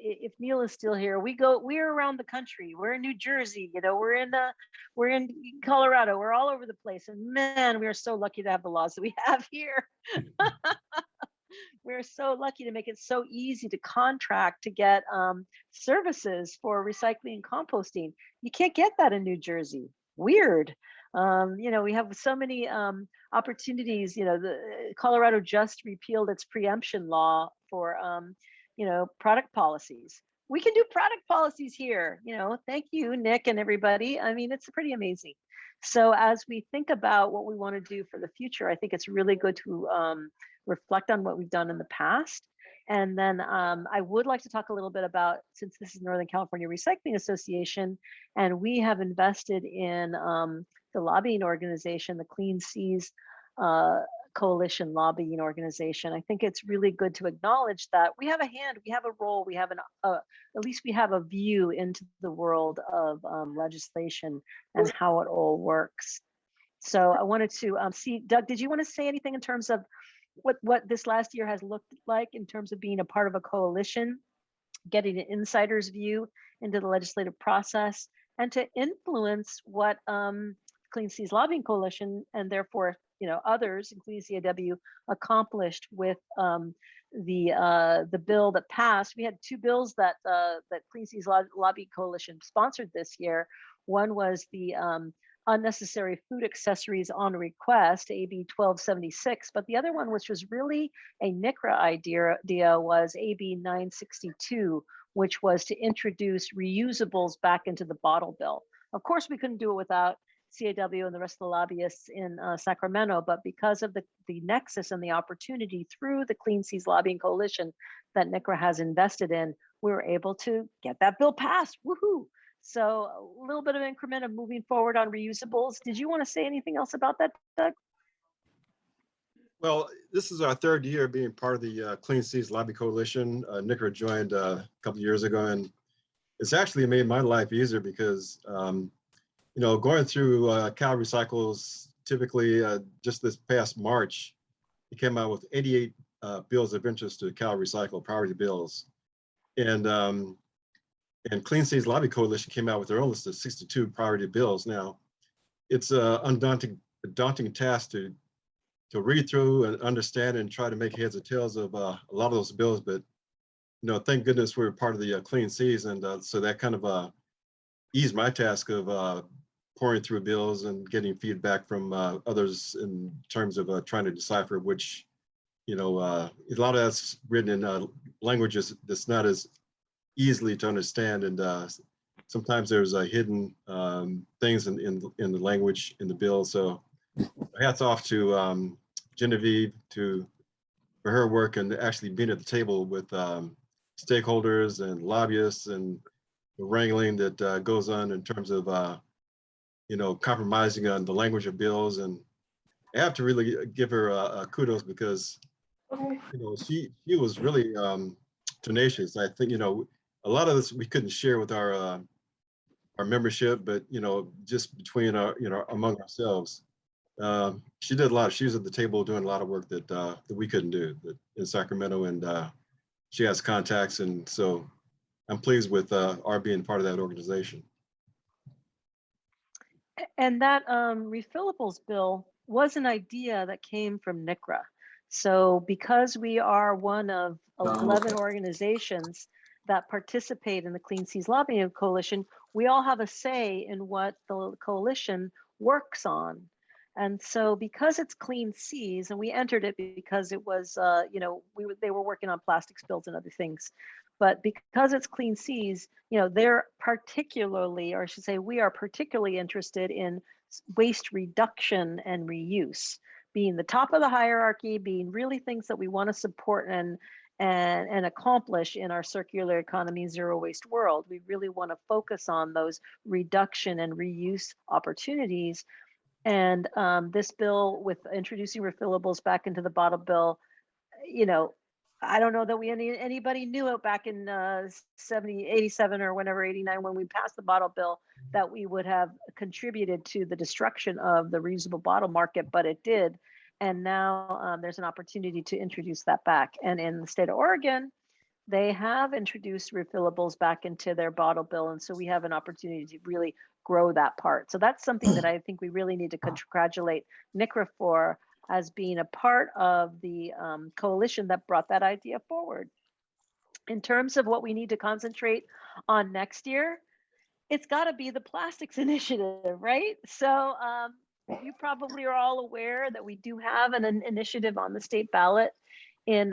if Neil is still here, we're around the country. We're in New Jersey, we're in Colorado, we're all over the place. And man, we are so lucky to have the laws that we have here. We're so lucky to make it so easy to contract to get services for recycling and composting. You can't get that in New Jersey. Weird. We have so many opportunities. The Colorado just repealed its preemption law for product policies. We can do product policies here. Thank you, Nick and everybody. I mean, it's pretty amazing. So as we think about what we want to do for the future, I think it's really good to reflect on what we've done in the past. And then I would like to talk a little bit about, since this is Northern California Recycling Association, and we have invested in the lobbying organization, the Clean Seas Coalition lobbying organization. I think it's really good to acknowledge that we have a hand, we have a role, we have at least we have a view into the world of legislation and how it all works. So I wanted to see, Doug, did you want to say anything in terms of what this last year has looked like in terms of being a part of a coalition, getting an insider's view into the legislative process, and to influence what Clean Seas Lobbying Coalition, and therefore others, including CAW, accomplished with the bill that passed? We had 2 bills that Clean Seas Lobbying Coalition sponsored this year. One was the unnecessary food accessories on request, AB 1276, but the other one, which was really a NCRA idea, was AB 962, which was to introduce reusables back into the bottle bill. Of course, we couldn't do it without CAW and the rest of the lobbyists in Sacramento, but because of the nexus and the opportunity through the Clean Seas Lobbying Coalition that NCRA has invested in, we were able to get that bill passed. Woohoo! So a little bit of increment of moving forward on reusables. Did you want to say anything else about that, Doug? Well, this is our 3rd year being part of the Clean Seas Lobby Coalition. NCRA joined a couple of years ago, and it's actually made my life easier because going through Cal Recycles, typically just this past March, he came out with 88 bills of interest to Cal Recycle, priority bills. And Clean Seas Lobby Coalition came out with their own list of 62 priority bills. Now, it's a daunting task to read through and understand and try to make heads or tails of a lot of those bills. But thank goodness we're part of the Clean Seas, and so that kind of eased my task of pouring through bills and getting feedback from others in terms of trying to decipher which, a lot of that's written in languages that's not as easily to understand, and sometimes there's hidden things in the language in the bill. So hats off to Genevieve for her work and actually being at the table with stakeholders and lobbyists and the wrangling that goes on in terms of compromising on the language of bills. And I have to really give her kudos because she was really tenacious. I think a lot of this we couldn't share with our membership, but just between our among ourselves. She did a lot. She was at the table doing a lot of work that we couldn't do in Sacramento, and she has contacts, and so I'm pleased with our being part of that organization. And that refillables bill was an idea that came from NCRA. So because we are one of 11 organizations that participate in the Clean Seas Lobbying Coalition, we all have a say in what the coalition works on. And so because it's Clean Seas, and we entered it because it was, they were working on plastic spills and other things. But because it's Clean Seas, they're particularly, or I should say, we are particularly interested in waste reduction and reuse, being the top of the hierarchy, being really things that we want to support and accomplish in our circular economy, zero waste world. We really want to focus on those reduction and reuse opportunities. And this bill with introducing refillables back into the bottle bill, I don't know that anybody knew it back in 87 or whenever, 89, when we passed the bottle bill, that we would have contributed to the destruction of the reusable bottle market, but it did. And now there's an opportunity to introduce that back. And in the state of Oregon, they have introduced refillables back into their bottle bill. And so we have an opportunity to really grow that part. So that's something that I think we really need to congratulate NCRA for, as being a part of the coalition that brought that idea forward. In terms of what we need to concentrate on next year, it's got to be the plastics initiative, right? So you probably are all aware that we do have an initiative on the state ballot in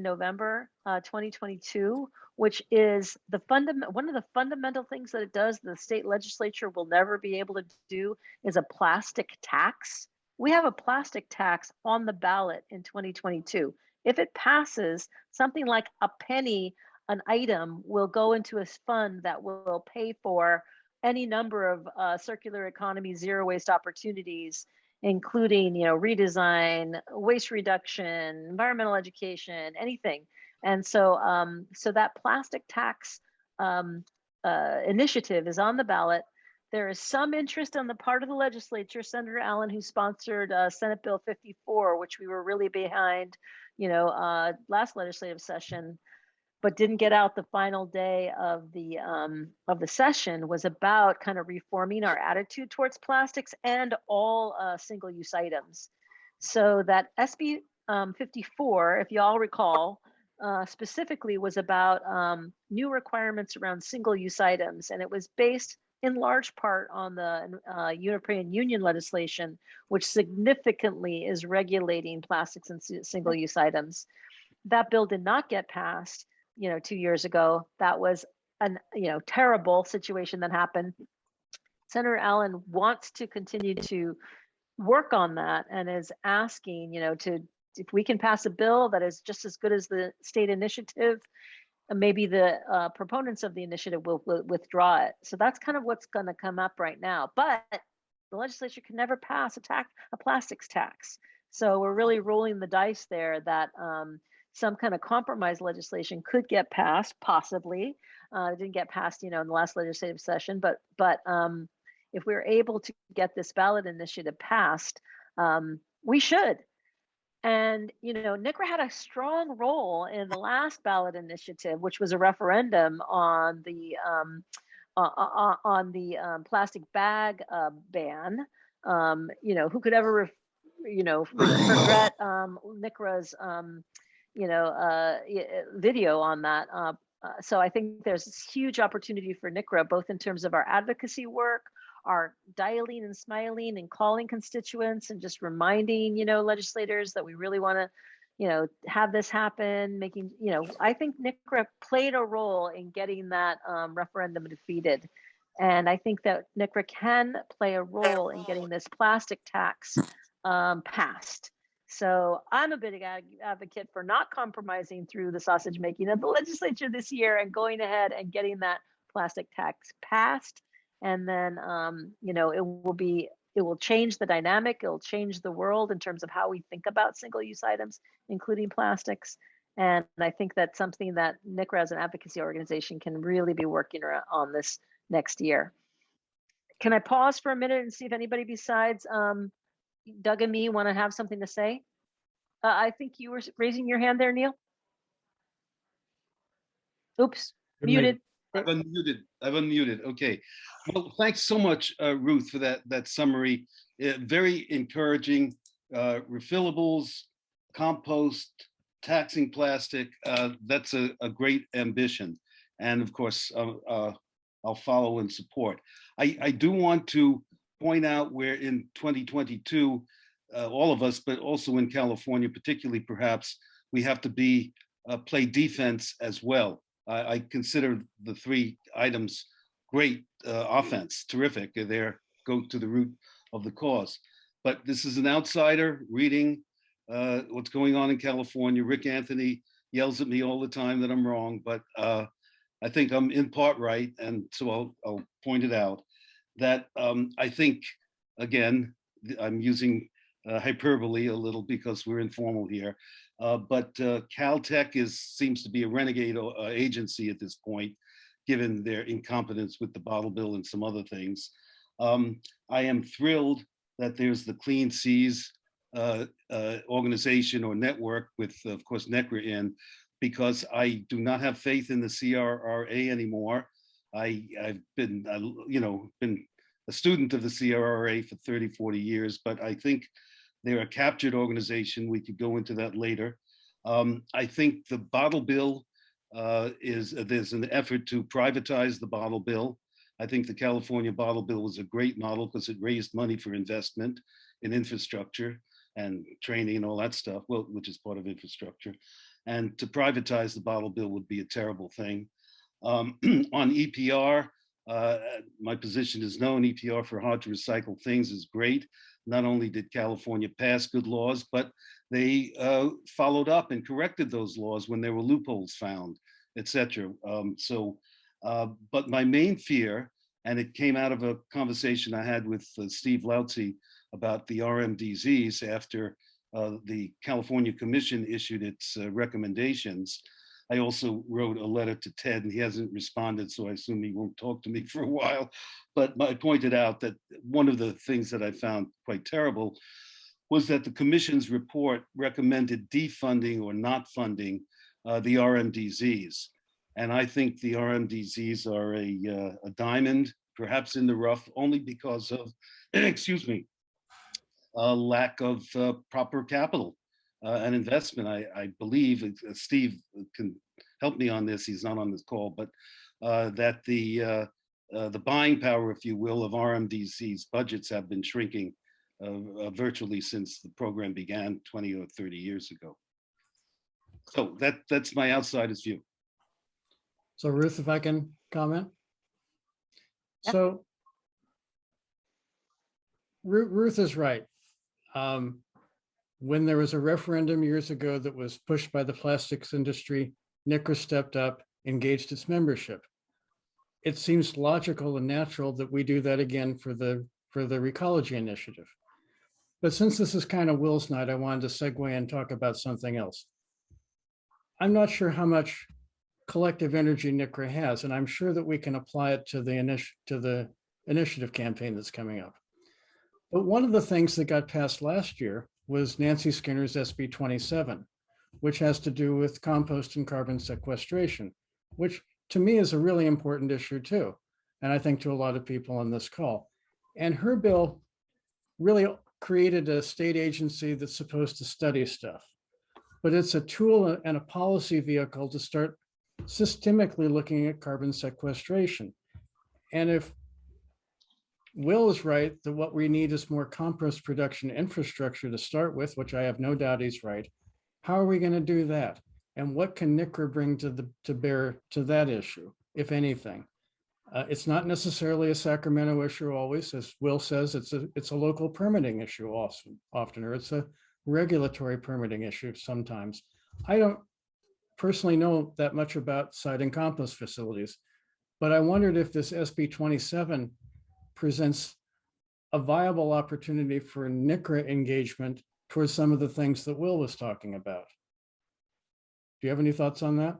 November 2022, which is one of the fundamental things that it does, the state legislature will never be able to do, is a plastic tax. We have a plastic tax on the ballot in 2022. If it passes, something like a penny an item will go into a fund that will pay for any number of circular economy, zero waste opportunities, including redesign, waste reduction, environmental education, anything. And so, so that plastic tax initiative is on the ballot. There is some interest on the part of the legislature. Senator Allen, who sponsored Senate Bill 54, which we were really behind, last legislative session, but didn't get out the final day of the session, was about kind of reforming our attitude towards plastics and all single-use items. So that SB 54, if you all recall, specifically was about new requirements around single-use items, and it was based in large part on the European Union legislation, which significantly is regulating plastics and single-use items. That bill did not get passed, 2 years ago. That was an terrible situation that happened. Senator Allen wants to continue to work on that and is asking, if we can pass a bill that is just as good as the state initiative, maybe the proponents of the initiative will withdraw it. So that's kind of what's going to come up right now. But the legislature can never pass a plastics tax. So we're really rolling the dice there that some kind of compromise legislation could get passed, possibly. It didn't get passed, in the last legislative session, but if we're able to get this ballot initiative passed, we should. And, you know, NCRA had a strong role in the last ballot initiative, which was a referendum on the plastic bag ban. You know, who could ever, regret NCRA's, video on that. So I think there's this huge opportunity for NCRA, both in terms of our advocacy work, our dialing and smiling and calling constituents and just reminding, legislators that we really want to, have this happen, making, I think NCRA played a role in getting that referendum defeated. And I think that NCRA can play a role in getting this plastic tax passed. So I'm a big advocate for not compromising through the sausage making of the legislature this year and going ahead and getting that plastic tax passed. And then, it will change the dynamic. It'll change the world in terms of how we think about single-use items, including plastics. And I think that's something that NCRA as an advocacy organization can really be working on this next year. Can I pause for a minute and see if anybody besides Doug and me want to have something to say? I think you were raising your hand there, Neil. Oops, muted. I've unmuted. Okay. Well, thanks so much, Ruth, for that summary. Very encouraging. Refillables, compost, taxing plastic. That's a great ambition. And of course, I'll follow and support. I do want to point out where in 2022, all of us, but also in California, particularly perhaps, we have to play defense as well. I consider the three items great offense, terrific. They're go to the root of the cause. But this is an outsider reading what's going on in California. Rick Anthony yells at me all the time that I'm wrong, but I think I'm in part right. And so I'll point it out that I think, again, I'm using hyperbole a little because we're informal here. But Caltech seems to be a renegade agency at this point, given their incompetence with the bottle bill and some other things. I am thrilled that there's the Clean Seas organization or network with, of course, NCRA in, because I do not have faith in the CRRA anymore. I've been, been a student of the CRRA for 30, 40 years, but I think they're a captured organization. We could go into that later. I think the bottle bill there's an effort to privatize the bottle bill. I think the California bottle bill was a great model because it raised money for investment in infrastructure and training and all that stuff, well, which is part of infrastructure. And to privatize the bottle bill would be a terrible thing. On EPR, my position is known. EPR for hard to recycle things is great. Not only did California pass good laws, but they followed up and corrected those laws when there were loopholes found, et cetera. But my main fear, and it came out of a conversation I had with Steve Lautzey about the RMDZs after the California Commission issued its recommendations. I also wrote a letter to Ted and he hasn't responded, so I assume he won't talk to me for a while. But I pointed out that one of the things that I found quite terrible was that the Commission's report recommended defunding or not funding the RMDZs. And I think the RMDZs are a diamond, perhaps in the rough, only because of, excuse me, a lack of proper capital. An investment. I believe Steve can help me on this. He's not on this call, but that the buying power, if you will, of RMDC's budgets have been shrinking virtually since the program began 20 or 30 years ago. So that's my outsider's view. So Ruth, if I can comment. Yep. So Ruth is right. When there was a referendum years ago that was pushed by the plastics industry, NCRA stepped up, engaged its membership. It seems logical and natural that we do that again for the Recology initiative. But since this is kind of Will's night, I wanted to segue and talk about something else. I'm not sure how much collective energy NCRA has, and I'm sure that we can apply it to the initiative campaign that's coming up. But one of the things that got passed last year was Nancy Skinner's SB 27, which has to do with compost and carbon sequestration, which to me is a really important issue too. And I think to a lot of people on this call. And her bill really created a state agency that's supposed to study stuff, but it's a tool and a policy vehicle to start systemically looking at carbon sequestration. And if Will is right that what we need is more compost production infrastructure to start with, which I have no doubt he's right, how are we going to do that? And what can NCRA bring to bear to that issue, if anything? It's not necessarily a Sacramento issue always, as Will says, it's a local permitting issue often, or it's a regulatory permitting issue sometimes. I don't personally know that much about site and compost facilities, but I wondered if this SB 27 presents a viable opportunity for NCRA engagement towards some of the things that Will was talking about. Do you have any thoughts on that?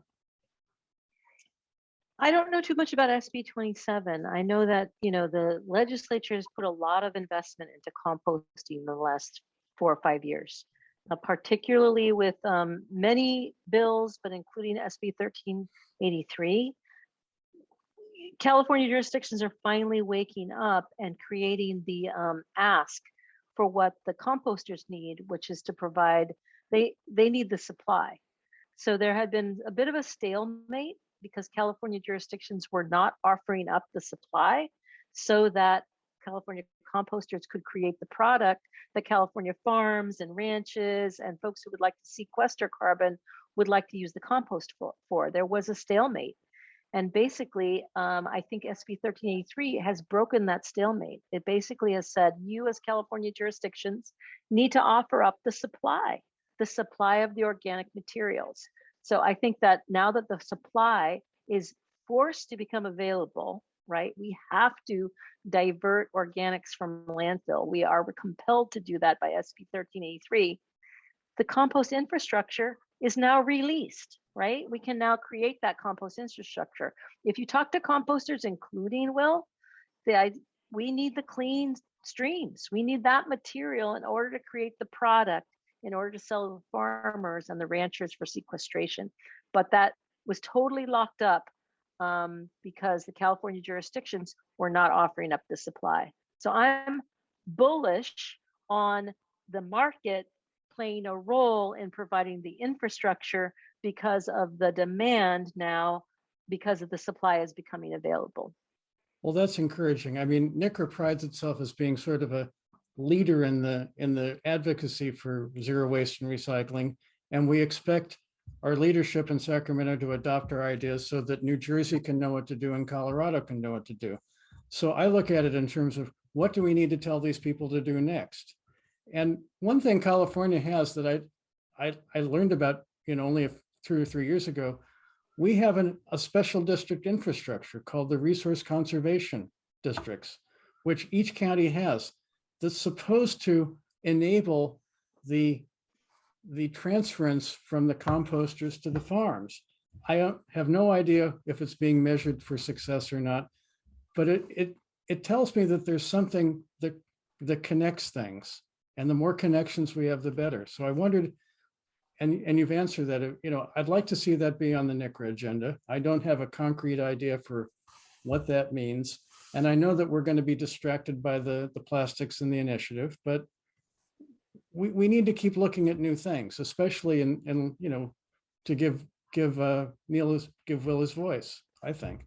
I don't know too much about SB 27. I know that, the legislature has put a lot of investment into composting in the last 4 or 5 years, particularly with many bills, but including SB 1383. California jurisdictions are finally waking up and creating the ask for what the composters need, which is to provide, they need the supply. So there had been a bit of a stalemate because California jurisdictions were not offering up the supply so that California composters could create the product that California farms and ranches and folks who would like to sequester carbon would like to use the compost for. There was a stalemate. And basically, I think SB 1383 has broken that stalemate. It basically has said, you as California jurisdictions need to offer up the supply of the organic materials. So I think that now that the supply is forced to become available, right, we have to divert organics from landfill. We are compelled to do that by SB 1383. The compost infrastructure is now released, right? We can now create that compost infrastructure. If you talk to composters, including Will, we need the clean streams. We need that material in order to create the product, in order to sell to the farmers and the ranchers for sequestration. But that was totally locked up because the California jurisdictions were not offering up the supply. So I'm bullish on the market playing a role in providing the infrastructure because of the demand now, because of the supply is becoming available. Well, that's encouraging. I mean, NCRA prides itself as being sort of a leader in the advocacy for zero waste and recycling, and we expect our leadership in Sacramento to adopt our ideas so that New Jersey can know what to do and Colorado can know what to do. So I look at it in terms of what do we need to tell these people to do next? And one thing California has that I learned about, only 2 or 3 years ago, we have a special district infrastructure called the resource conservation districts, which each county has, that's supposed to enable the transference from the composters to the farms. I have no idea if it's being measured for success or not, but it tells me that there's something that connects things, and the more connections we have, the better. So I wondered, and you've answered that, I'd like to see that be on the NCRA agenda. I don't have a concrete idea for what that means. And I know that we're going to be distracted by the plastics in the initiative, but we need to keep looking at new things, especially in to give Will his voice, I think.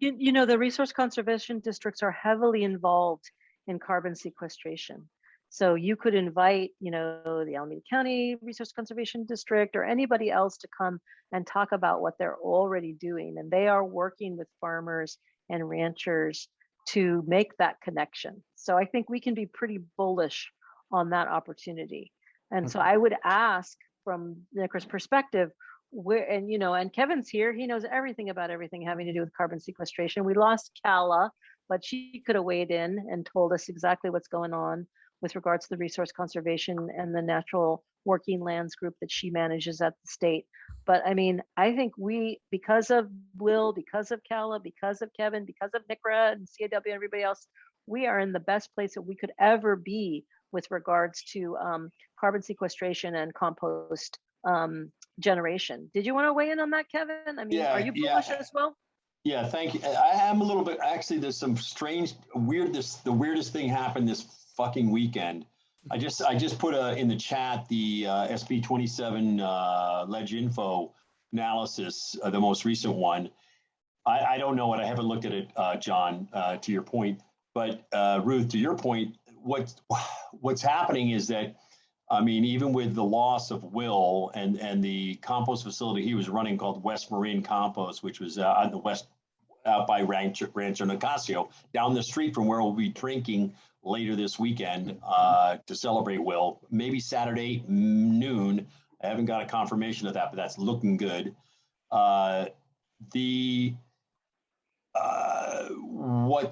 The resource conservation districts are heavily involved in carbon sequestration. So you could invite, the Alameda County Resource Conservation District or anybody else to come and talk about what they're already doing. And they are working with farmers and ranchers to make that connection. So I think we can be pretty bullish on that opportunity. And so I would ask from NCRA's perspective, and Kevin's here, he knows everything about everything having to do with carbon sequestration. We lost Calla, but she could have weighed in and told us exactly what's going on. with regards to the resource conservation and the natural working lands group that she manages at the state. But I mean, I think we, because of Will, because of Calla, because of Kevin, because of NCRA and CAW and everybody else, we are in the best place that we could ever be with regards to carbon sequestration and compost generation. Did you want to weigh in on that, Kevin? I mean, are you bullish as well? Yeah, thank you. I am a little bit, actually, there's some strange, the weirdest thing happened this fucking weekend. I just put in the chat the SB 27 ledge info analysis, the most recent one. I don't know it. I haven't looked at it, John, to your point. But Ruth, to your point, what's happening is that, I mean, even with the loss of Will and the compost facility he was running called West Marin Compost, which was on the west, out by Rancho Nicasio, down the street from where we'll be drinking later this weekend to celebrate Will, maybe Saturday noon. I haven't got a confirmation of that, but that's looking good.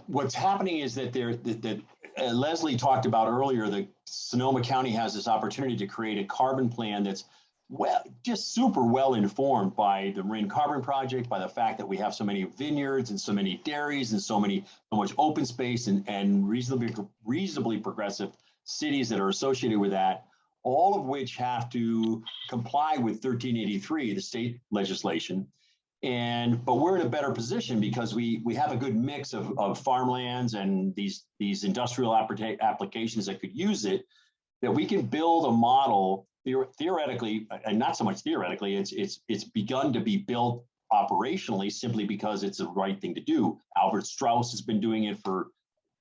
What's happening is that Leslie talked about earlier, that Sonoma County has this opportunity to create a carbon plan that's just super well informed by the Marine Carbon Project, by the fact that we have so many vineyards and so many dairies and so much open space and reasonably progressive cities that are associated with that, all of which have to comply with 1383, the state legislation. But we're in a better position because we have a good mix of farmlands and these industrial applications that could use it, that we can build a model theoretically, and not so much theoretically, it's begun to be built operationally simply because it's the right thing to do. Albert Strauss has been doing it for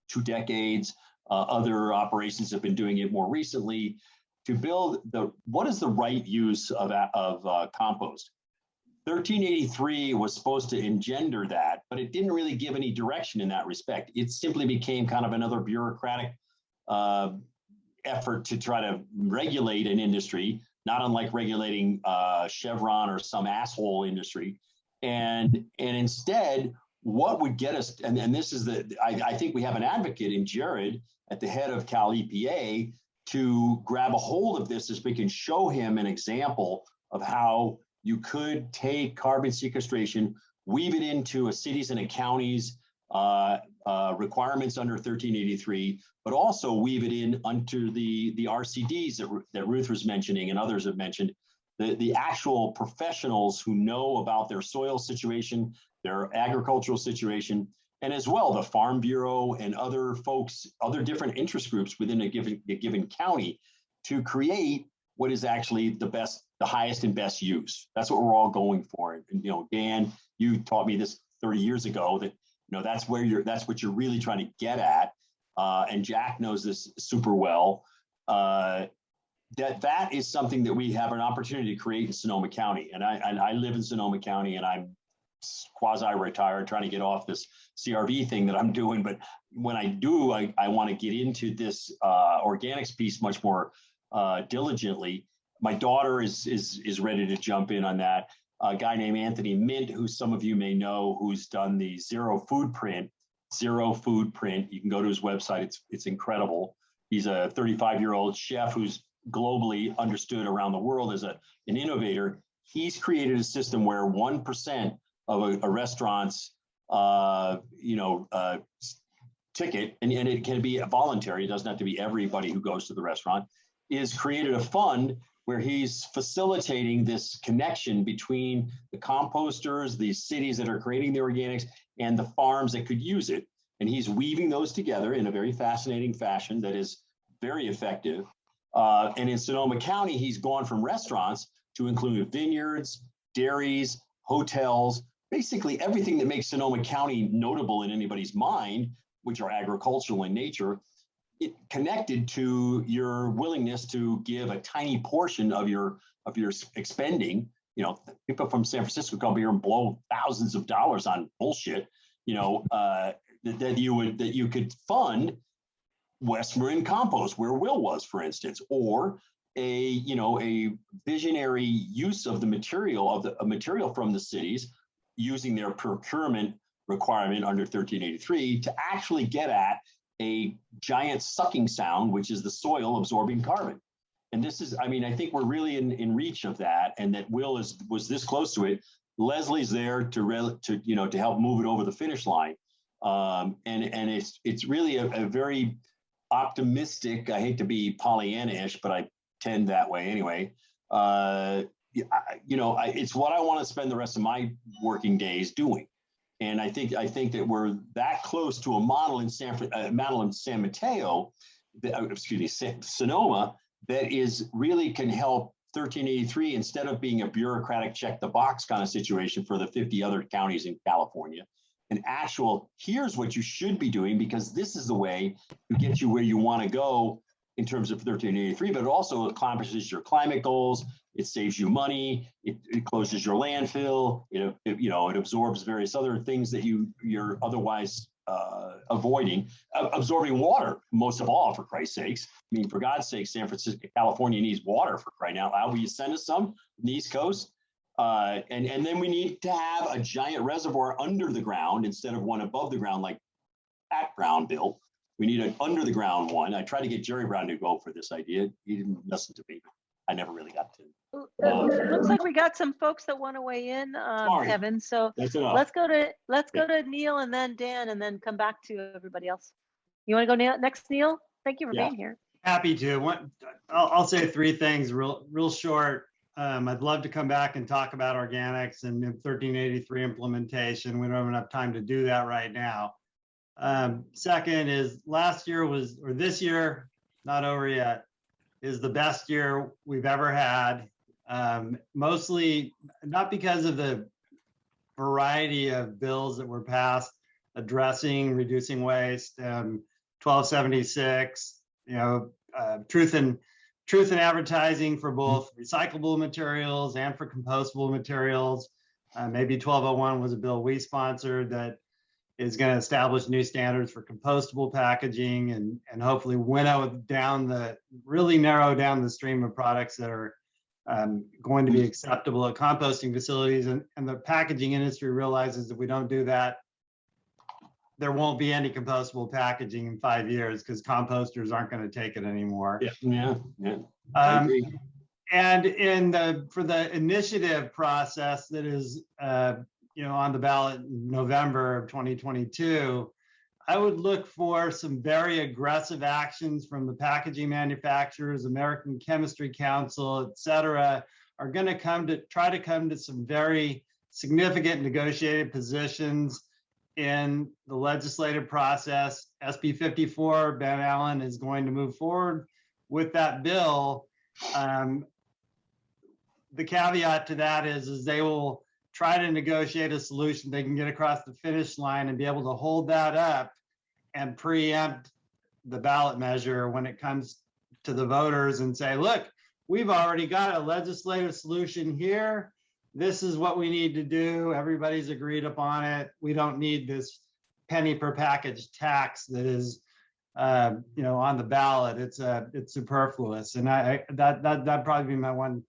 2 decades. Other operations have been doing it more recently to build what is the right use of compost. 1383 was supposed to engender that, but it didn't really give any direction in that respect. It simply became kind of another bureaucratic effort to try to regulate an industry, not unlike regulating Chevron or some asshole industry. And instead, what would get us, and this is I think we have an advocate in Jared at the head of Cal EPA to grab a hold of this, as we can show him an example of how you could take carbon sequestration, weave it into a cities and a county's requirements under 1383, but also weave it in under the RCDs that Ruth was mentioning and others have mentioned, the actual professionals who know about their soil situation, their agricultural situation, and as well the Farm Bureau and other folks, other different interest groups within a given county to create what is actually the highest and best use. That's what we're all going for. And, Dan, you taught me this 30 years ago that, that's what you're really trying to get at. And Jack knows this super well. That is something that we have an opportunity to create in Sonoma County. And I live in Sonoma County, and I'm quasi-retired, trying to get off this CRV thing that I'm doing. But when I do, I want to get into this organics piece much more diligently. My daughter is ready to jump in on that. A guy named Anthony Mint, who some of you may know, who's done the Zero Food Print. You can go to his website. It's incredible. He's a 35-year-old chef who's globally understood around the world as an innovator. He's created a system where 1% of a restaurant's ticket, and it can be voluntary, it doesn't have to be everybody who goes to the restaurant, is created a fund where he's facilitating this connection between the composters, the cities that are creating the organics, and the farms that could use it. And he's weaving those together in a very fascinating fashion that is very effective. And in Sonoma County, he's gone from restaurants to include vineyards, dairies, hotels, basically everything that makes Sonoma County notable in anybody's mind, which are agricultural in nature, it connected to your willingness to give a tiny portion of your expending. People from San Francisco come here and blow thousands of dollars on bullshit. That you could fund West Marin Compost, where Will was, for instance, or a visionary use of the material from the cities using their procurement requirement under 1383 to actually get at a giant sucking sound, which is the soil absorbing carbon. And this is, I mean, I think we're really in reach of that, and that Will was this close to it. Leslie's there to help move it over the finish line. And it's really a very optimistic, I hate to be Pollyanna-ish, but I tend that way anyway. It's what I want to spend the rest of my working days doing. And I think that we're that close to a model in San Mateo, Sonoma, that is really can help 1383 instead of being a bureaucratic check the box kind of situation for the 50 other counties in California. An actual, here's what you should be doing, because this is the way to get you where you want to go in terms of 1383, but it also accomplishes your climate goals. It saves you money. It closes your landfill. It absorbs various other things that you're otherwise avoiding. Absorbing water, most of all, for Christ's sakes. I mean, for God's sake, San Francisco, California needs water for crying out loud. Will you send us some from the East Coast? And then we need to have a giant reservoir under the ground instead of one above the ground like Pat Brown built. We need an under the ground one. I tried to get Jerry Brown to go for this idea. He didn't listen to me. I never really got to. Looks like we got some folks that want to weigh in, Kevin. So let's go to Neil and then Dan, and then come back to everybody else. You want to go next, Neil? Thank you for being here. Happy to. I'll say three things real short. I'd love to come back and talk about organics and 1383 implementation. We don't have enough time to do that right now. Second is this year, not over yet, is the best year we've ever had. Mostly not because of the variety of bills that were passed addressing reducing waste, 1276, truth in advertising for both recyclable materials and for compostable materials. Maybe 1201 was a bill we sponsored that is going to establish new standards for compostable packaging and hopefully really narrow down the stream of products that are going to be acceptable at composting facilities. And the packaging industry realizes if we don't do that, there won't be any compostable packaging in 5 years because composters aren't going to take it anymore. Yeah. I agree. And for the initiative process that is on the ballot in November of 2022, I would look for some very aggressive actions from the packaging manufacturers, American Chemistry Council, et cetera, are going to try to come to some very significant negotiated positions in the legislative process. SB 54, Ben Allen is going to move forward with that bill. The caveat to that is they will try to negotiate a solution they can get across the finish line and be able to hold that up and preempt the ballot measure when it comes to the voters and say, look, we've already got a legislative solution here. This is what we need to do. Everybody's agreed upon it. We don't need this penny per package tax that is, on the ballot. It's superfluous, and that'd probably be my one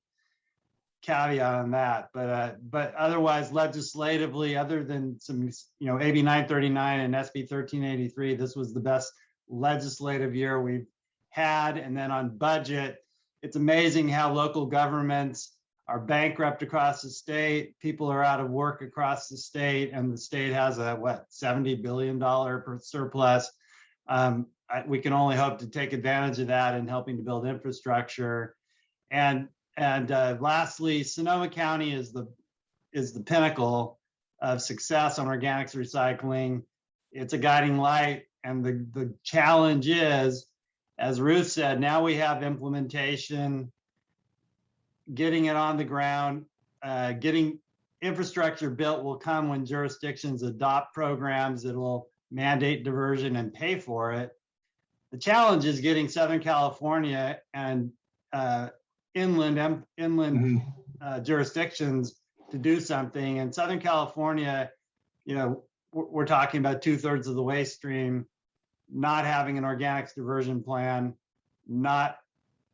caveat on that. But otherwise, legislatively, other than some, AB 939 and SB 1383, this was the best legislative year we've had. And then on budget, it's amazing how local governments are bankrupt across the state. People are out of work across the state, and the state has a $70 billion surplus. We can only hope to take advantage of that in helping to build infrastructure. And lastly, Sonoma County is the pinnacle of success on organics recycling. It's a guiding light, and the challenge is, as Ruth said, now we have implementation, getting it on the ground, getting infrastructure built will come when jurisdictions adopt programs that will mandate diversion and pay for it. The challenge is getting Southern California and inland jurisdictions to do something. And Southern California, we're talking about 2/3 of the waste stream, not having an organics diversion plan, not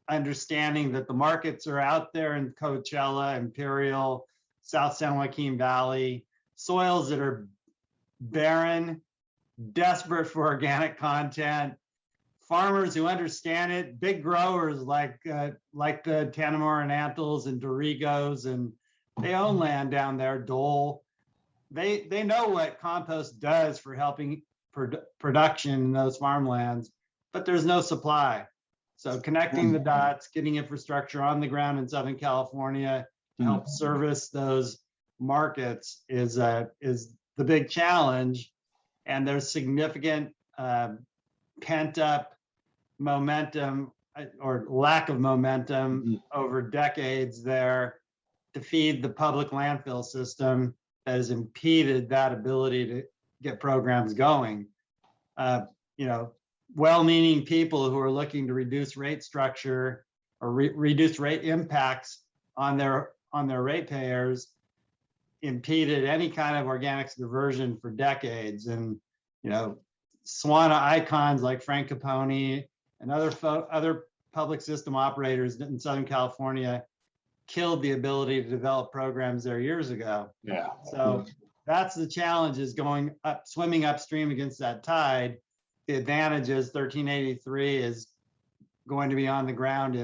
understanding that the markets are out there in Coachella, Imperial, South San Joaquin Valley, soils that are barren, desperate for organic content, farmers who understand it, big growers like the Tanimura and Antles and Dorigos, and they own land down there, Dole. They know what compost does for helping production in those farmlands, but there's no supply. So connecting the dots, getting infrastructure on the ground in Southern California to help service those markets is the big challenge. And there's significant pent up momentum or lack of momentum over decades there to feed the public landfill system that has impeded that ability to get programs going. Well-meaning people who are looking to reduce rate structure or reduce rate impacts on their ratepayers impeded any kind of organics diversion for decades. And SWANA icons like Frank Capone and other public system operators in Southern California killed the ability to develop programs there years ago. Yeah. So that's the challenge, is going up, swimming upstream against that tide. The advantage is 1383 is going to be on the ground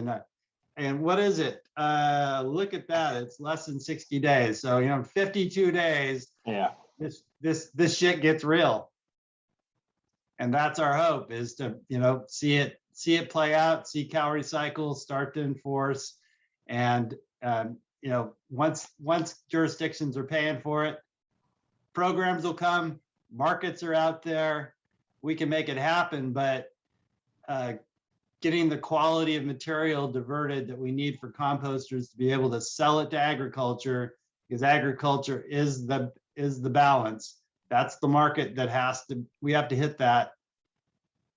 and what is it? Look at that. It's less than 60 days. So, 52 days. Yeah. This shit gets real. And that's our hope, is to, see it play out, see Cal Recycle start to enforce. And, once jurisdictions are paying for it, programs will come, markets are out there, we can make it happen, but getting the quality of material diverted that we need for composters to be able to sell it to agriculture, because agriculture is the balance. That's the market that we have to hit that.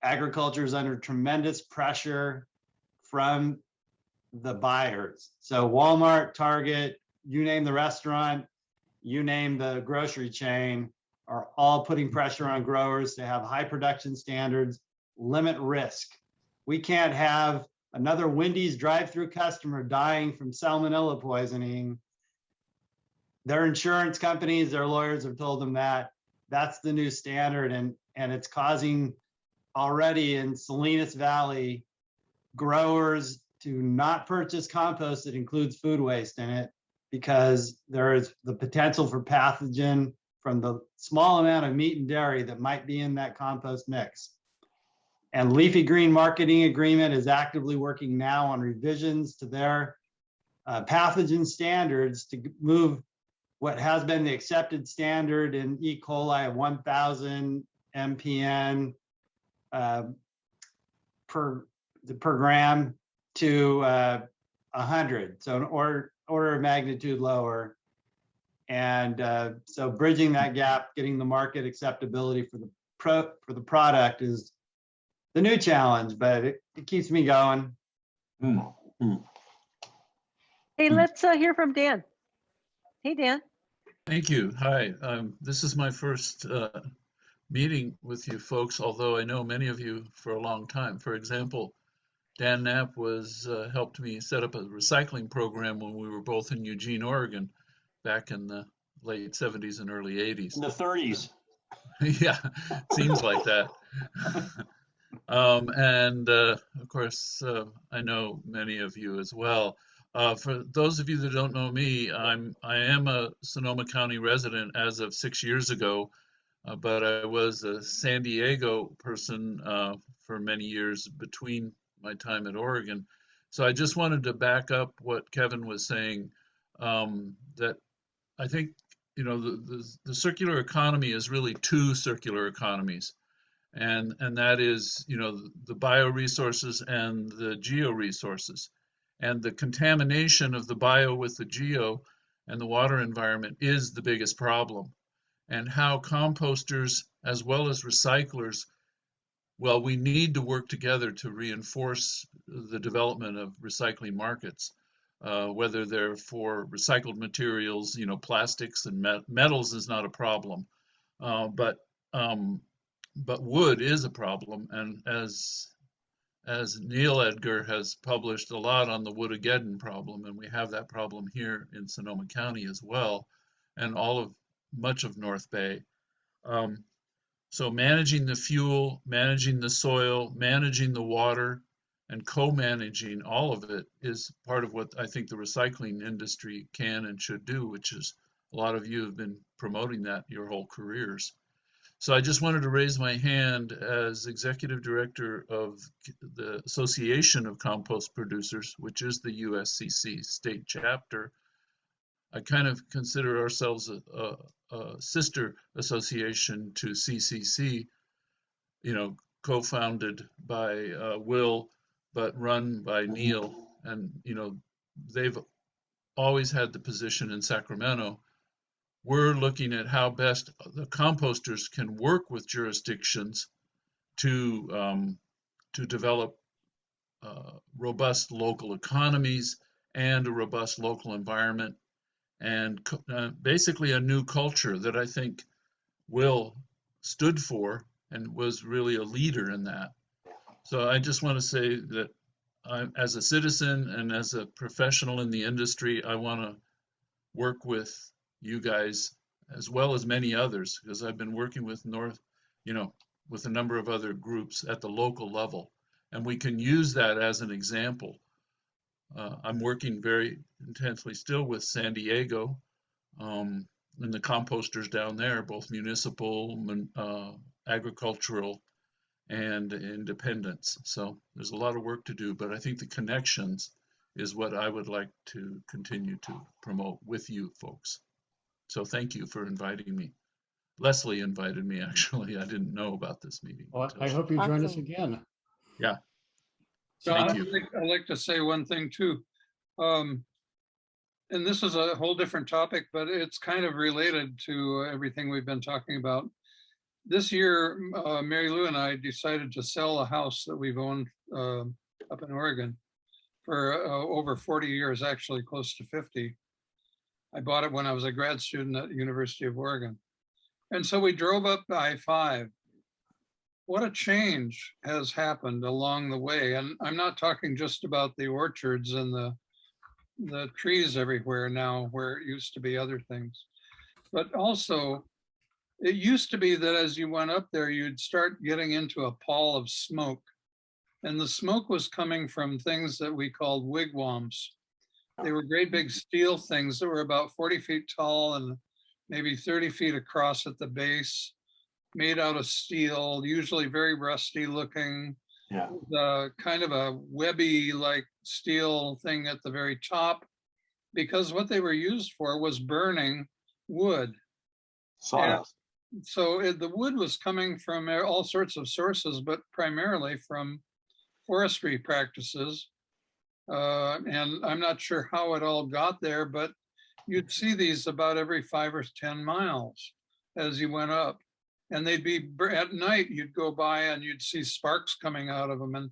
Agriculture is under tremendous pressure from the buyers. So Walmart, Target, you name the restaurant, you name the grocery chain, are all putting pressure on growers to have high production standards, limit risk. We can't have another Wendy's drive-through customer dying from salmonella poisoning. Their insurance companies, their lawyers have told them that that's the new standard, and it's causing already in Salinas Valley growers to not purchase compost that includes food waste in it, because there is the potential for pathogen from the small amount of meat and dairy that might be in that compost mix. And Leafy Green Marketing Agreement is actively working now on revisions to their pathogen standards to move what has been the accepted standard in E. coli of 1,000 MPN per gram to 100, so an order of magnitude lower. And so bridging that gap, getting the market acceptability for the product is the new challenge, but it keeps me going. Hey, let's hear from Dan. Hey, Dan. Thank you. Hi. This is my first meeting with you folks, although I know many of you for a long time. For example, Dan Knapp helped me set up a recycling program when we were both in Eugene, Oregon, back in the late 70s and early 80s. In the 30s. Yeah, seems like that. And of course, I know many of you as well. For those of you that don't know me, I am a Sonoma County resident as of 6 years ago, but I was a San Diego person for many years between my time at Oregon. So I just wanted to back up what Kevin was saying, that I think, the circular economy is really two circular economies. And that is, the bioresources and the georesources. And the contamination of the bio with the geo and the water environment is the biggest problem. And how composters as well as recyclers, well, we need to work together to reinforce the development of recycling markets, whether they're for recycled materials, plastics and metals is not a problem, but wood is a problem. And as Neil Edgar has published a lot on the Woodageddon problem, and we have that problem here in Sonoma County as well, and much of North Bay. So managing the fuel, managing the soil, managing the water, and co-managing all of it is part of what I think the recycling industry can and should do, which is a lot of you have been promoting that your whole careers. So I just wanted to raise my hand as executive director of the Association of Compost Producers, which is the USCC state chapter. I kind of consider ourselves a sister association to CCC, co-founded by Will, but run by Neil. And, they've always had the position in Sacramento. We're looking at how best the composters can work with jurisdictions to develop robust local economies and a robust local environment, and basically a new culture that I think Will stood for and was really a leader in that. So I just want to say that as a citizen and as a professional in the industry, I want to work with you guys as well as many others, because I've been working with with a number of other groups at the local level, and we can use that as an example. I'm working very intensely still with San Diego and the composters down there, both municipal, agricultural, and independents. So there's a lot of work to do, but I think the connections is what I would like to continue to promote with you folks. So thank you for inviting me. Leslie invited me, actually. I didn't know about this meeting. Well, I hope you join us Awesome. again. Yeah. John, Thank you. I'd like to say one thing too. And this is a whole different topic, but it's kind of related to everything we've been talking about. This year, Mary Lou and I decided to sell a house that we've owned up in Oregon for over 40 years, actually close to 50. I bought it when I was a grad student at the University of Oregon. And so we drove up I-5. What a change has happened along the way. And I'm not talking just about the orchards and the trees everywhere now, where it used to be other things. But also, it used to be that as you went up there, you'd start getting into a pall of smoke. And the smoke was coming from things that we called wigwams. They were great big steel things that were about 40 feet tall and maybe 30 feet across at the base, made out of steel, usually very rusty looking. Yeah. Kind of a webby like steel thing at the very top, because what they were used for was burning wood. Sawdust. So the wood was coming from all sorts of sources, but primarily from forestry practices. And I'm not sure how it all got there, but you'd see these about every 5 or 10 miles as you went up. And they'd be at night, you'd go by and you'd see sparks coming out of them, and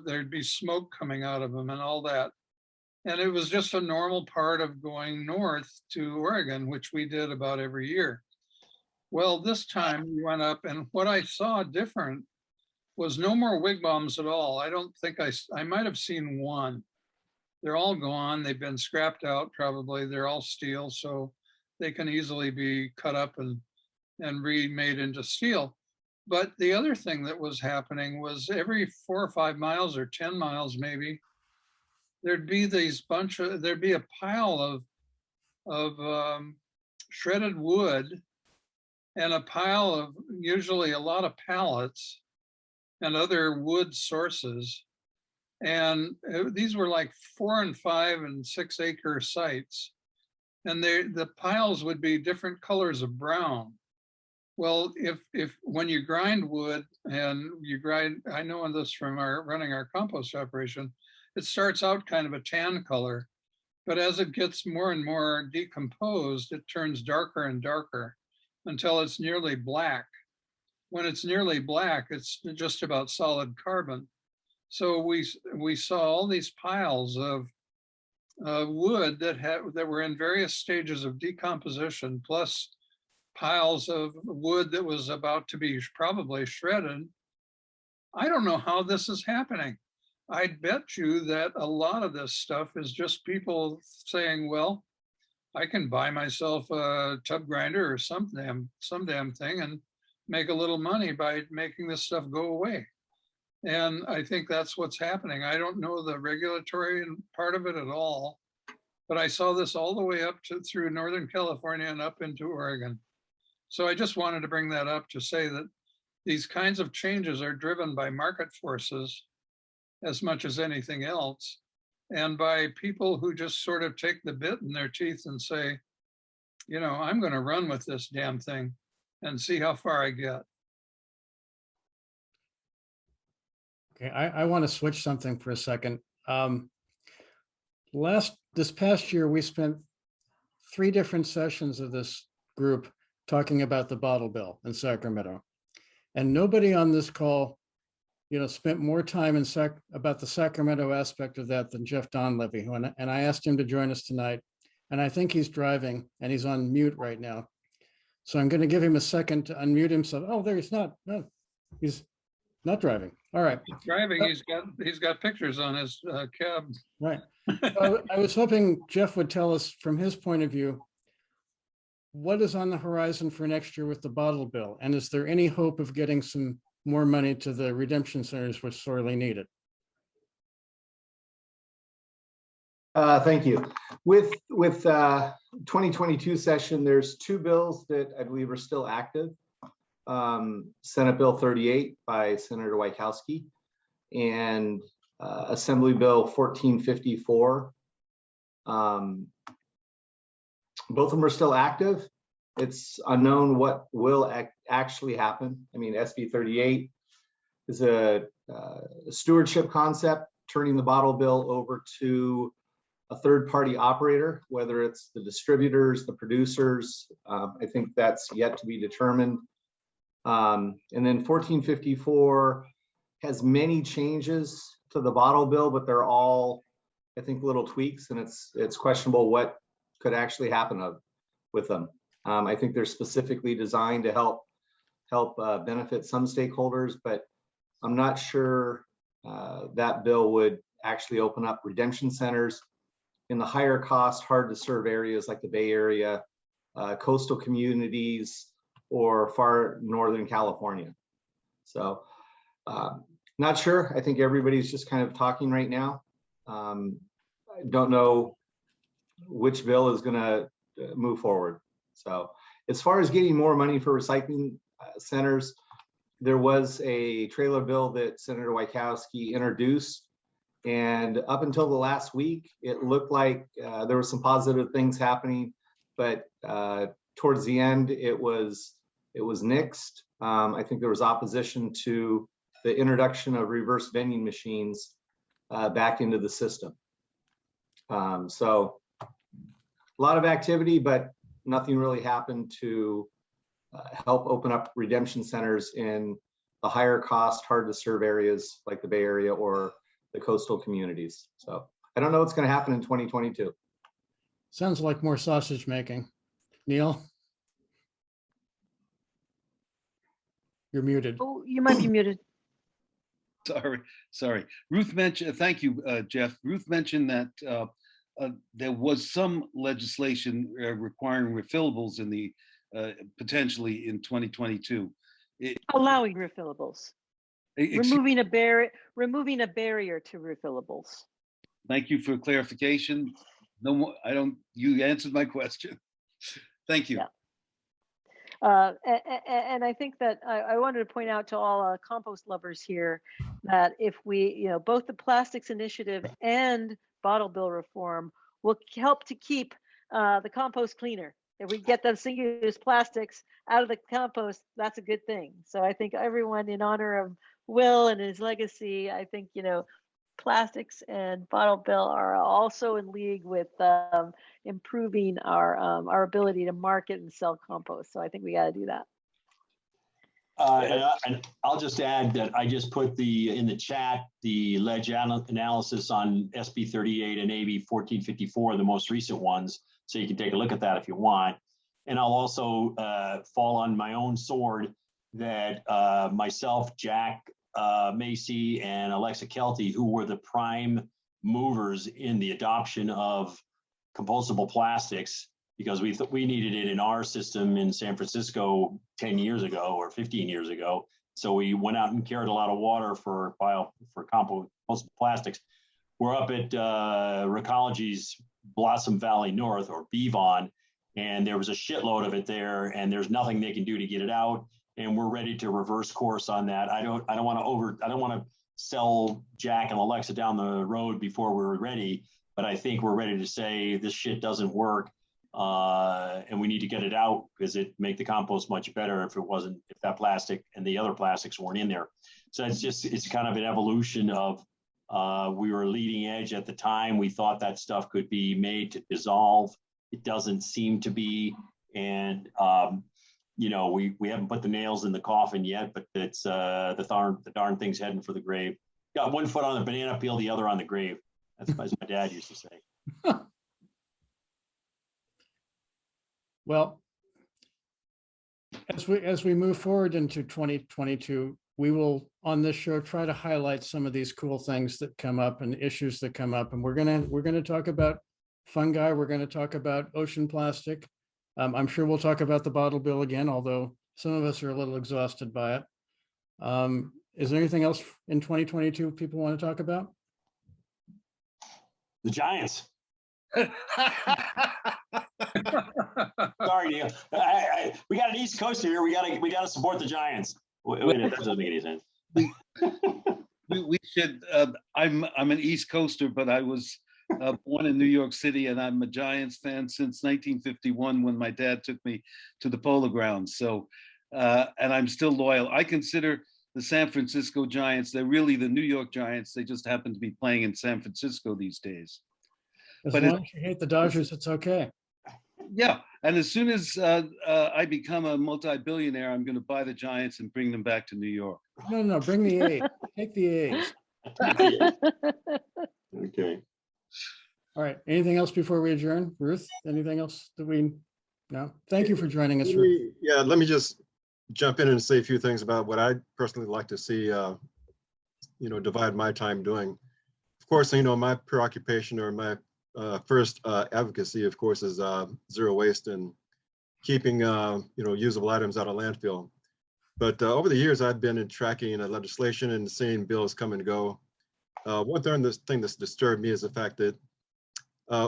there'd be smoke coming out of them and all that. And it was just a normal part of going north to Oregon, which we did about every year. Well, this time we went up, and what I saw different was no more wigwams at all. I don't think I might have seen one. They're all gone. They've been scrapped out probably. They're all steel, so they can easily be cut up and remade into steel. But the other thing that was happening was every 4 or 5 miles or 10 miles maybe, there'd be a pile of shredded wood and a pile of usually a lot of pallets and other wood sources. And these were like 4 and 5 and 6 acre sites. And the piles would be different colors of brown. Well, if when you grind wood and I know this from running our compost operation, it starts out kind of a tan color, but as it gets more and more decomposed, it turns darker and darker until it's nearly black. When it's nearly black, it's just about solid carbon. So we saw all these piles of wood that were in various stages of decomposition, plus piles of wood that was about to be probably shredded. I don't know how this is happening. I'd bet you that a lot of this stuff is just people saying, well, I can buy myself a tub grinder or some damn thing, and make a little money by making this stuff go away. And I think that's what's happening. I don't know the regulatory part of it at all, but I saw this all the way up to through Northern California and up into Oregon. So I just wanted to bring that up to say that these kinds of changes are driven by market forces as much as anything else, and by people who just sort of take the bit in their teeth and say, you know, I'm going to run with this damn thing and see how far I get. Okay, I want to switch something for a second. This past year, we spent 3 different sessions of this group talking about the bottle bill in Sacramento. And nobody on this call, you know, spent more time about the Sacramento aspect of that than Jeff Donlevy, and I asked him to join us tonight. And I think he's driving and he's on mute right now. So I'm going to give him a second to unmute himself. Oh, there he's not. No, he's not driving. All right. He's driving. He's got pictures on his cab. Right. I was hoping Jeff would tell us from his point of view, what is on the horizon for next year with the bottle bill? And is there any hope of getting some more money to the redemption centers which sorely need it? Thank you. With 2022 session, there's 2 bills that I believe are still active. Senate Bill 38 by Senator Wachowski and Assembly Bill 1454. Both of them are still active. It's unknown what will actually happen. I mean, SB 38 is a stewardship concept, turning the bottle bill over to a third-party operator, whether it's the distributors, the producers. I think that's yet to be determined. And then 1454 has many changes to the bottle bill, but they're all, I think, little tweaks, and it's questionable what could actually happen with them. I think they're specifically designed to help benefit some stakeholders, but I'm not sure that bill would actually open up redemption centers in the higher cost, hard to serve areas like the Bay Area, coastal communities, or far Northern California. So not sure. I think everybody's just kind of talking right now. I don't know which bill is going to move forward. So as far as getting more money for recycling centers, there was a trailer bill that Senator Wachowski introduced. And up until the last week, it looked like there were some positive things happening, but towards the end, it was nixed. I think there was opposition to the introduction of reverse vending machines back into the system. So a lot of activity, but nothing really happened to help open up redemption centers in the higher cost, hard to serve areas like the Bay Area or the coastal communities. So I don't know what's going to happen in 2022. Sounds like more sausage making. Neil? You're muted. Oh, you might be muted. Sorry. Ruth mentioned, thank you, Jeff. Ruth mentioned that there was some legislation requiring refillables in the potentially in 2022. Allowing refillables. Removing a barrier to refillables. Thank you for clarification. No more, you answered my question. Thank you. Yeah. And I think that I wanted to point out to all compost lovers here that if we, both the plastics initiative and bottle bill reform will help to keep the compost cleaner. If we get those single-use plastics out of the compost, that's a good thing. So I think everyone, in honor of Will and his legacy, I think, plastics and bottle bill are also in league with improving our ability to market and sell compost. So I think we got to do that. And I'll just add that I just put in the chat the ledge analysis on SB 38 and AB 1454, the most recent ones, so you can take a look at that if you want. And I'll also fall on my own sword that myself, Jack Macy, and Alexa Kelty, who were the prime movers in the adoption of compostable plastics, because we needed it in our system in San Francisco 10 years ago or 15 years ago. So we went out and carried a lot of water for compost plastics. We're up at Recology's Blossom Valley North, or Bevon, and there was a shitload of it there, and there's nothing they can do to get it out. And we're ready to reverse course on that. I don't want to sell Jack and Alexa down the road before we're ready, but I think we're ready to say this shit doesn't work, and we need to get it out because it make the compost much better if that plastic and the other plastics weren't in there. So it's kind of an evolution of. We were leading edge at the time. We thought that stuff could be made to dissolve. It doesn't seem to be. And, we haven't put the nails in the coffin yet, but it's the darn thing's heading for the grave. Got one foot on the banana peel, the other on the grave. That's as my dad used to say. Well, as we move forward into 2022, we will, on this show, try to highlight some of these cool things that come up and issues that come up. And we're gonna talk about fungi. We're going to talk about ocean plastic. I'm sure we'll talk about the bottle bill again, although some of us are a little exhausted by it. Is there anything else in 2022 people want to talk about? The Giants. Sorry, Neil. We got an East Coaster here. We got to support the Giants. Wait, that doesn't make any sense. We should. I'm an East Coaster, but I was born in New York City, and I'm a Giants fan since 1951 when my dad took me to the Polo Grounds. So, and I'm still loyal. I consider the San Francisco Giants, they're really the New York Giants. They just happen to be playing in San Francisco these days. As long as you hate the Dodgers, it's okay. Yeah, and as soon as I become a multi-billionaire, I'm going to buy the Giants and bring them back to New York. No, bring the A's. Take the A's. Okay. All right. Anything else before we adjourn? Ruth, anything else that we no? Thank you for joining us, Ruth. Yeah, let me just jump in and say a few things about what I personally like to see, divide my time doing. Of course, my preoccupation or my first advocacy, of course, is zero waste and keeping, usable items out of landfill. But over the years, I've been tracking legislation and seeing bills come and go. One thing that's disturbed me is the fact that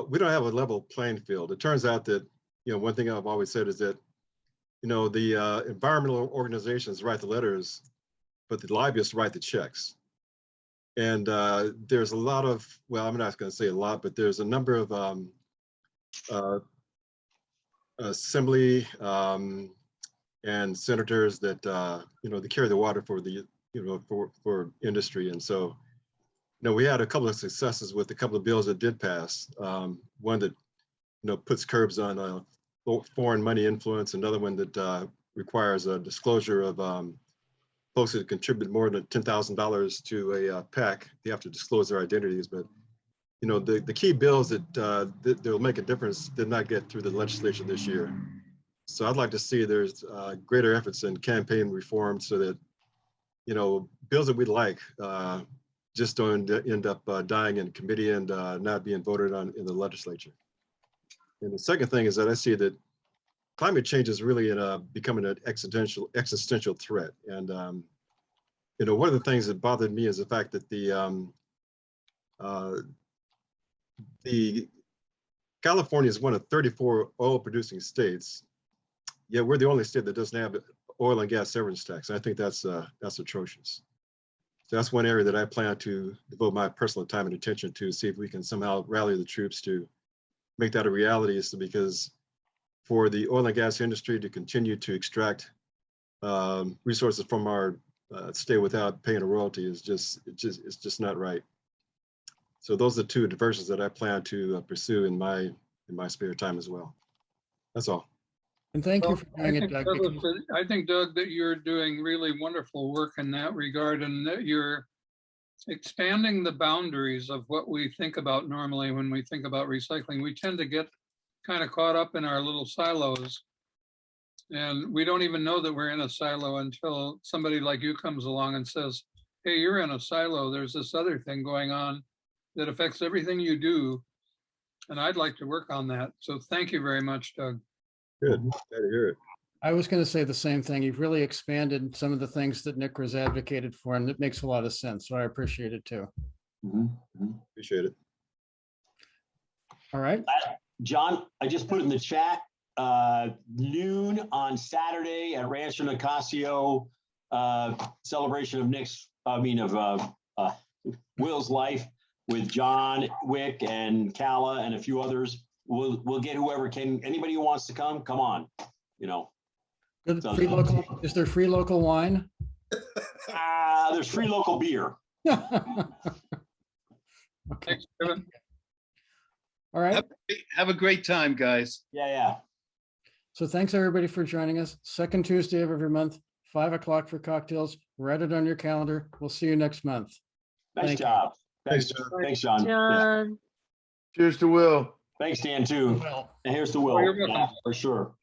we don't have a level playing field. It turns out that, one thing I've always said is that, the environmental organizations write the letters, but the lobbyists write the checks. And there's a lot of, well, I'm not going to say a lot, but there's a number of assembly and senators that, they carry the water for the, for industry. And so, we had a couple of successes with a couple of bills that did pass. One that, puts curbs on foreign money influence, another one that requires a disclosure of folks that contribute more than $10,000 to a PAC. They have to disclose their identities. But, the key bills that will make a difference did not get through the legislature this year. So I'd like to see there's greater efforts in campaign reform so that, bills that we like just don't end up dying in committee and not being voted on in the legislature. And the second thing is that I see that climate change is really becoming an existential threat. And, one of the things that bothered me is the fact that the California is one of 34 oil producing states. Yet we're the only state that doesn't have oil and gas severance tax. And I think that's atrocious. So that's one area that I plan to devote my personal time and attention to, see if we can somehow rally the troops to make that a reality. Is because for the oil and gas industry to continue to extract resources from our state without paying a royalty is it's just not right. So those are two diversions that I plan to pursue in my spare time as well. That's all. And thank you for doing it, Doug. I think, Doug, that you're doing really wonderful work in that regard, and that you're expanding the boundaries of what we think about normally when we think about recycling. We tend to get kind of caught up in our little silos, and we don't even know that we're in a silo until somebody like you comes along and says, hey, you're in a silo. There's this other thing going on that affects everything you do. And I'd like to work on that. So thank you very much, Doug. Good, glad to hear it. I was going to say the same thing. You've really expanded some of the things that Nick was advocated for, and it makes a lot of sense. So I appreciate it too. Appreciate it. All right. John, I just put in the chat, noon on Saturday at Rancho Nicasio, celebration of Will's life with John Wick and Calla and a few others. We'll get whoever can, anybody who wants to come on, you know. Good. So- Free local, is there free local wine? There's free local beer. Okay. Thanks, Kevin. All right. Have a great time, guys. Yeah. So thanks everybody for joining us. Second Tuesday of every month, 5 o'clock for cocktails. Write it on your calendar. We'll see you next month. Nice Thank you. job. Thanks, Thanks, John. thanks, John. Yeah. John. Cheers to Will. Thanks, Dan, too. Well. And here's to Oh, Will, you're welcome. yeah, for sure.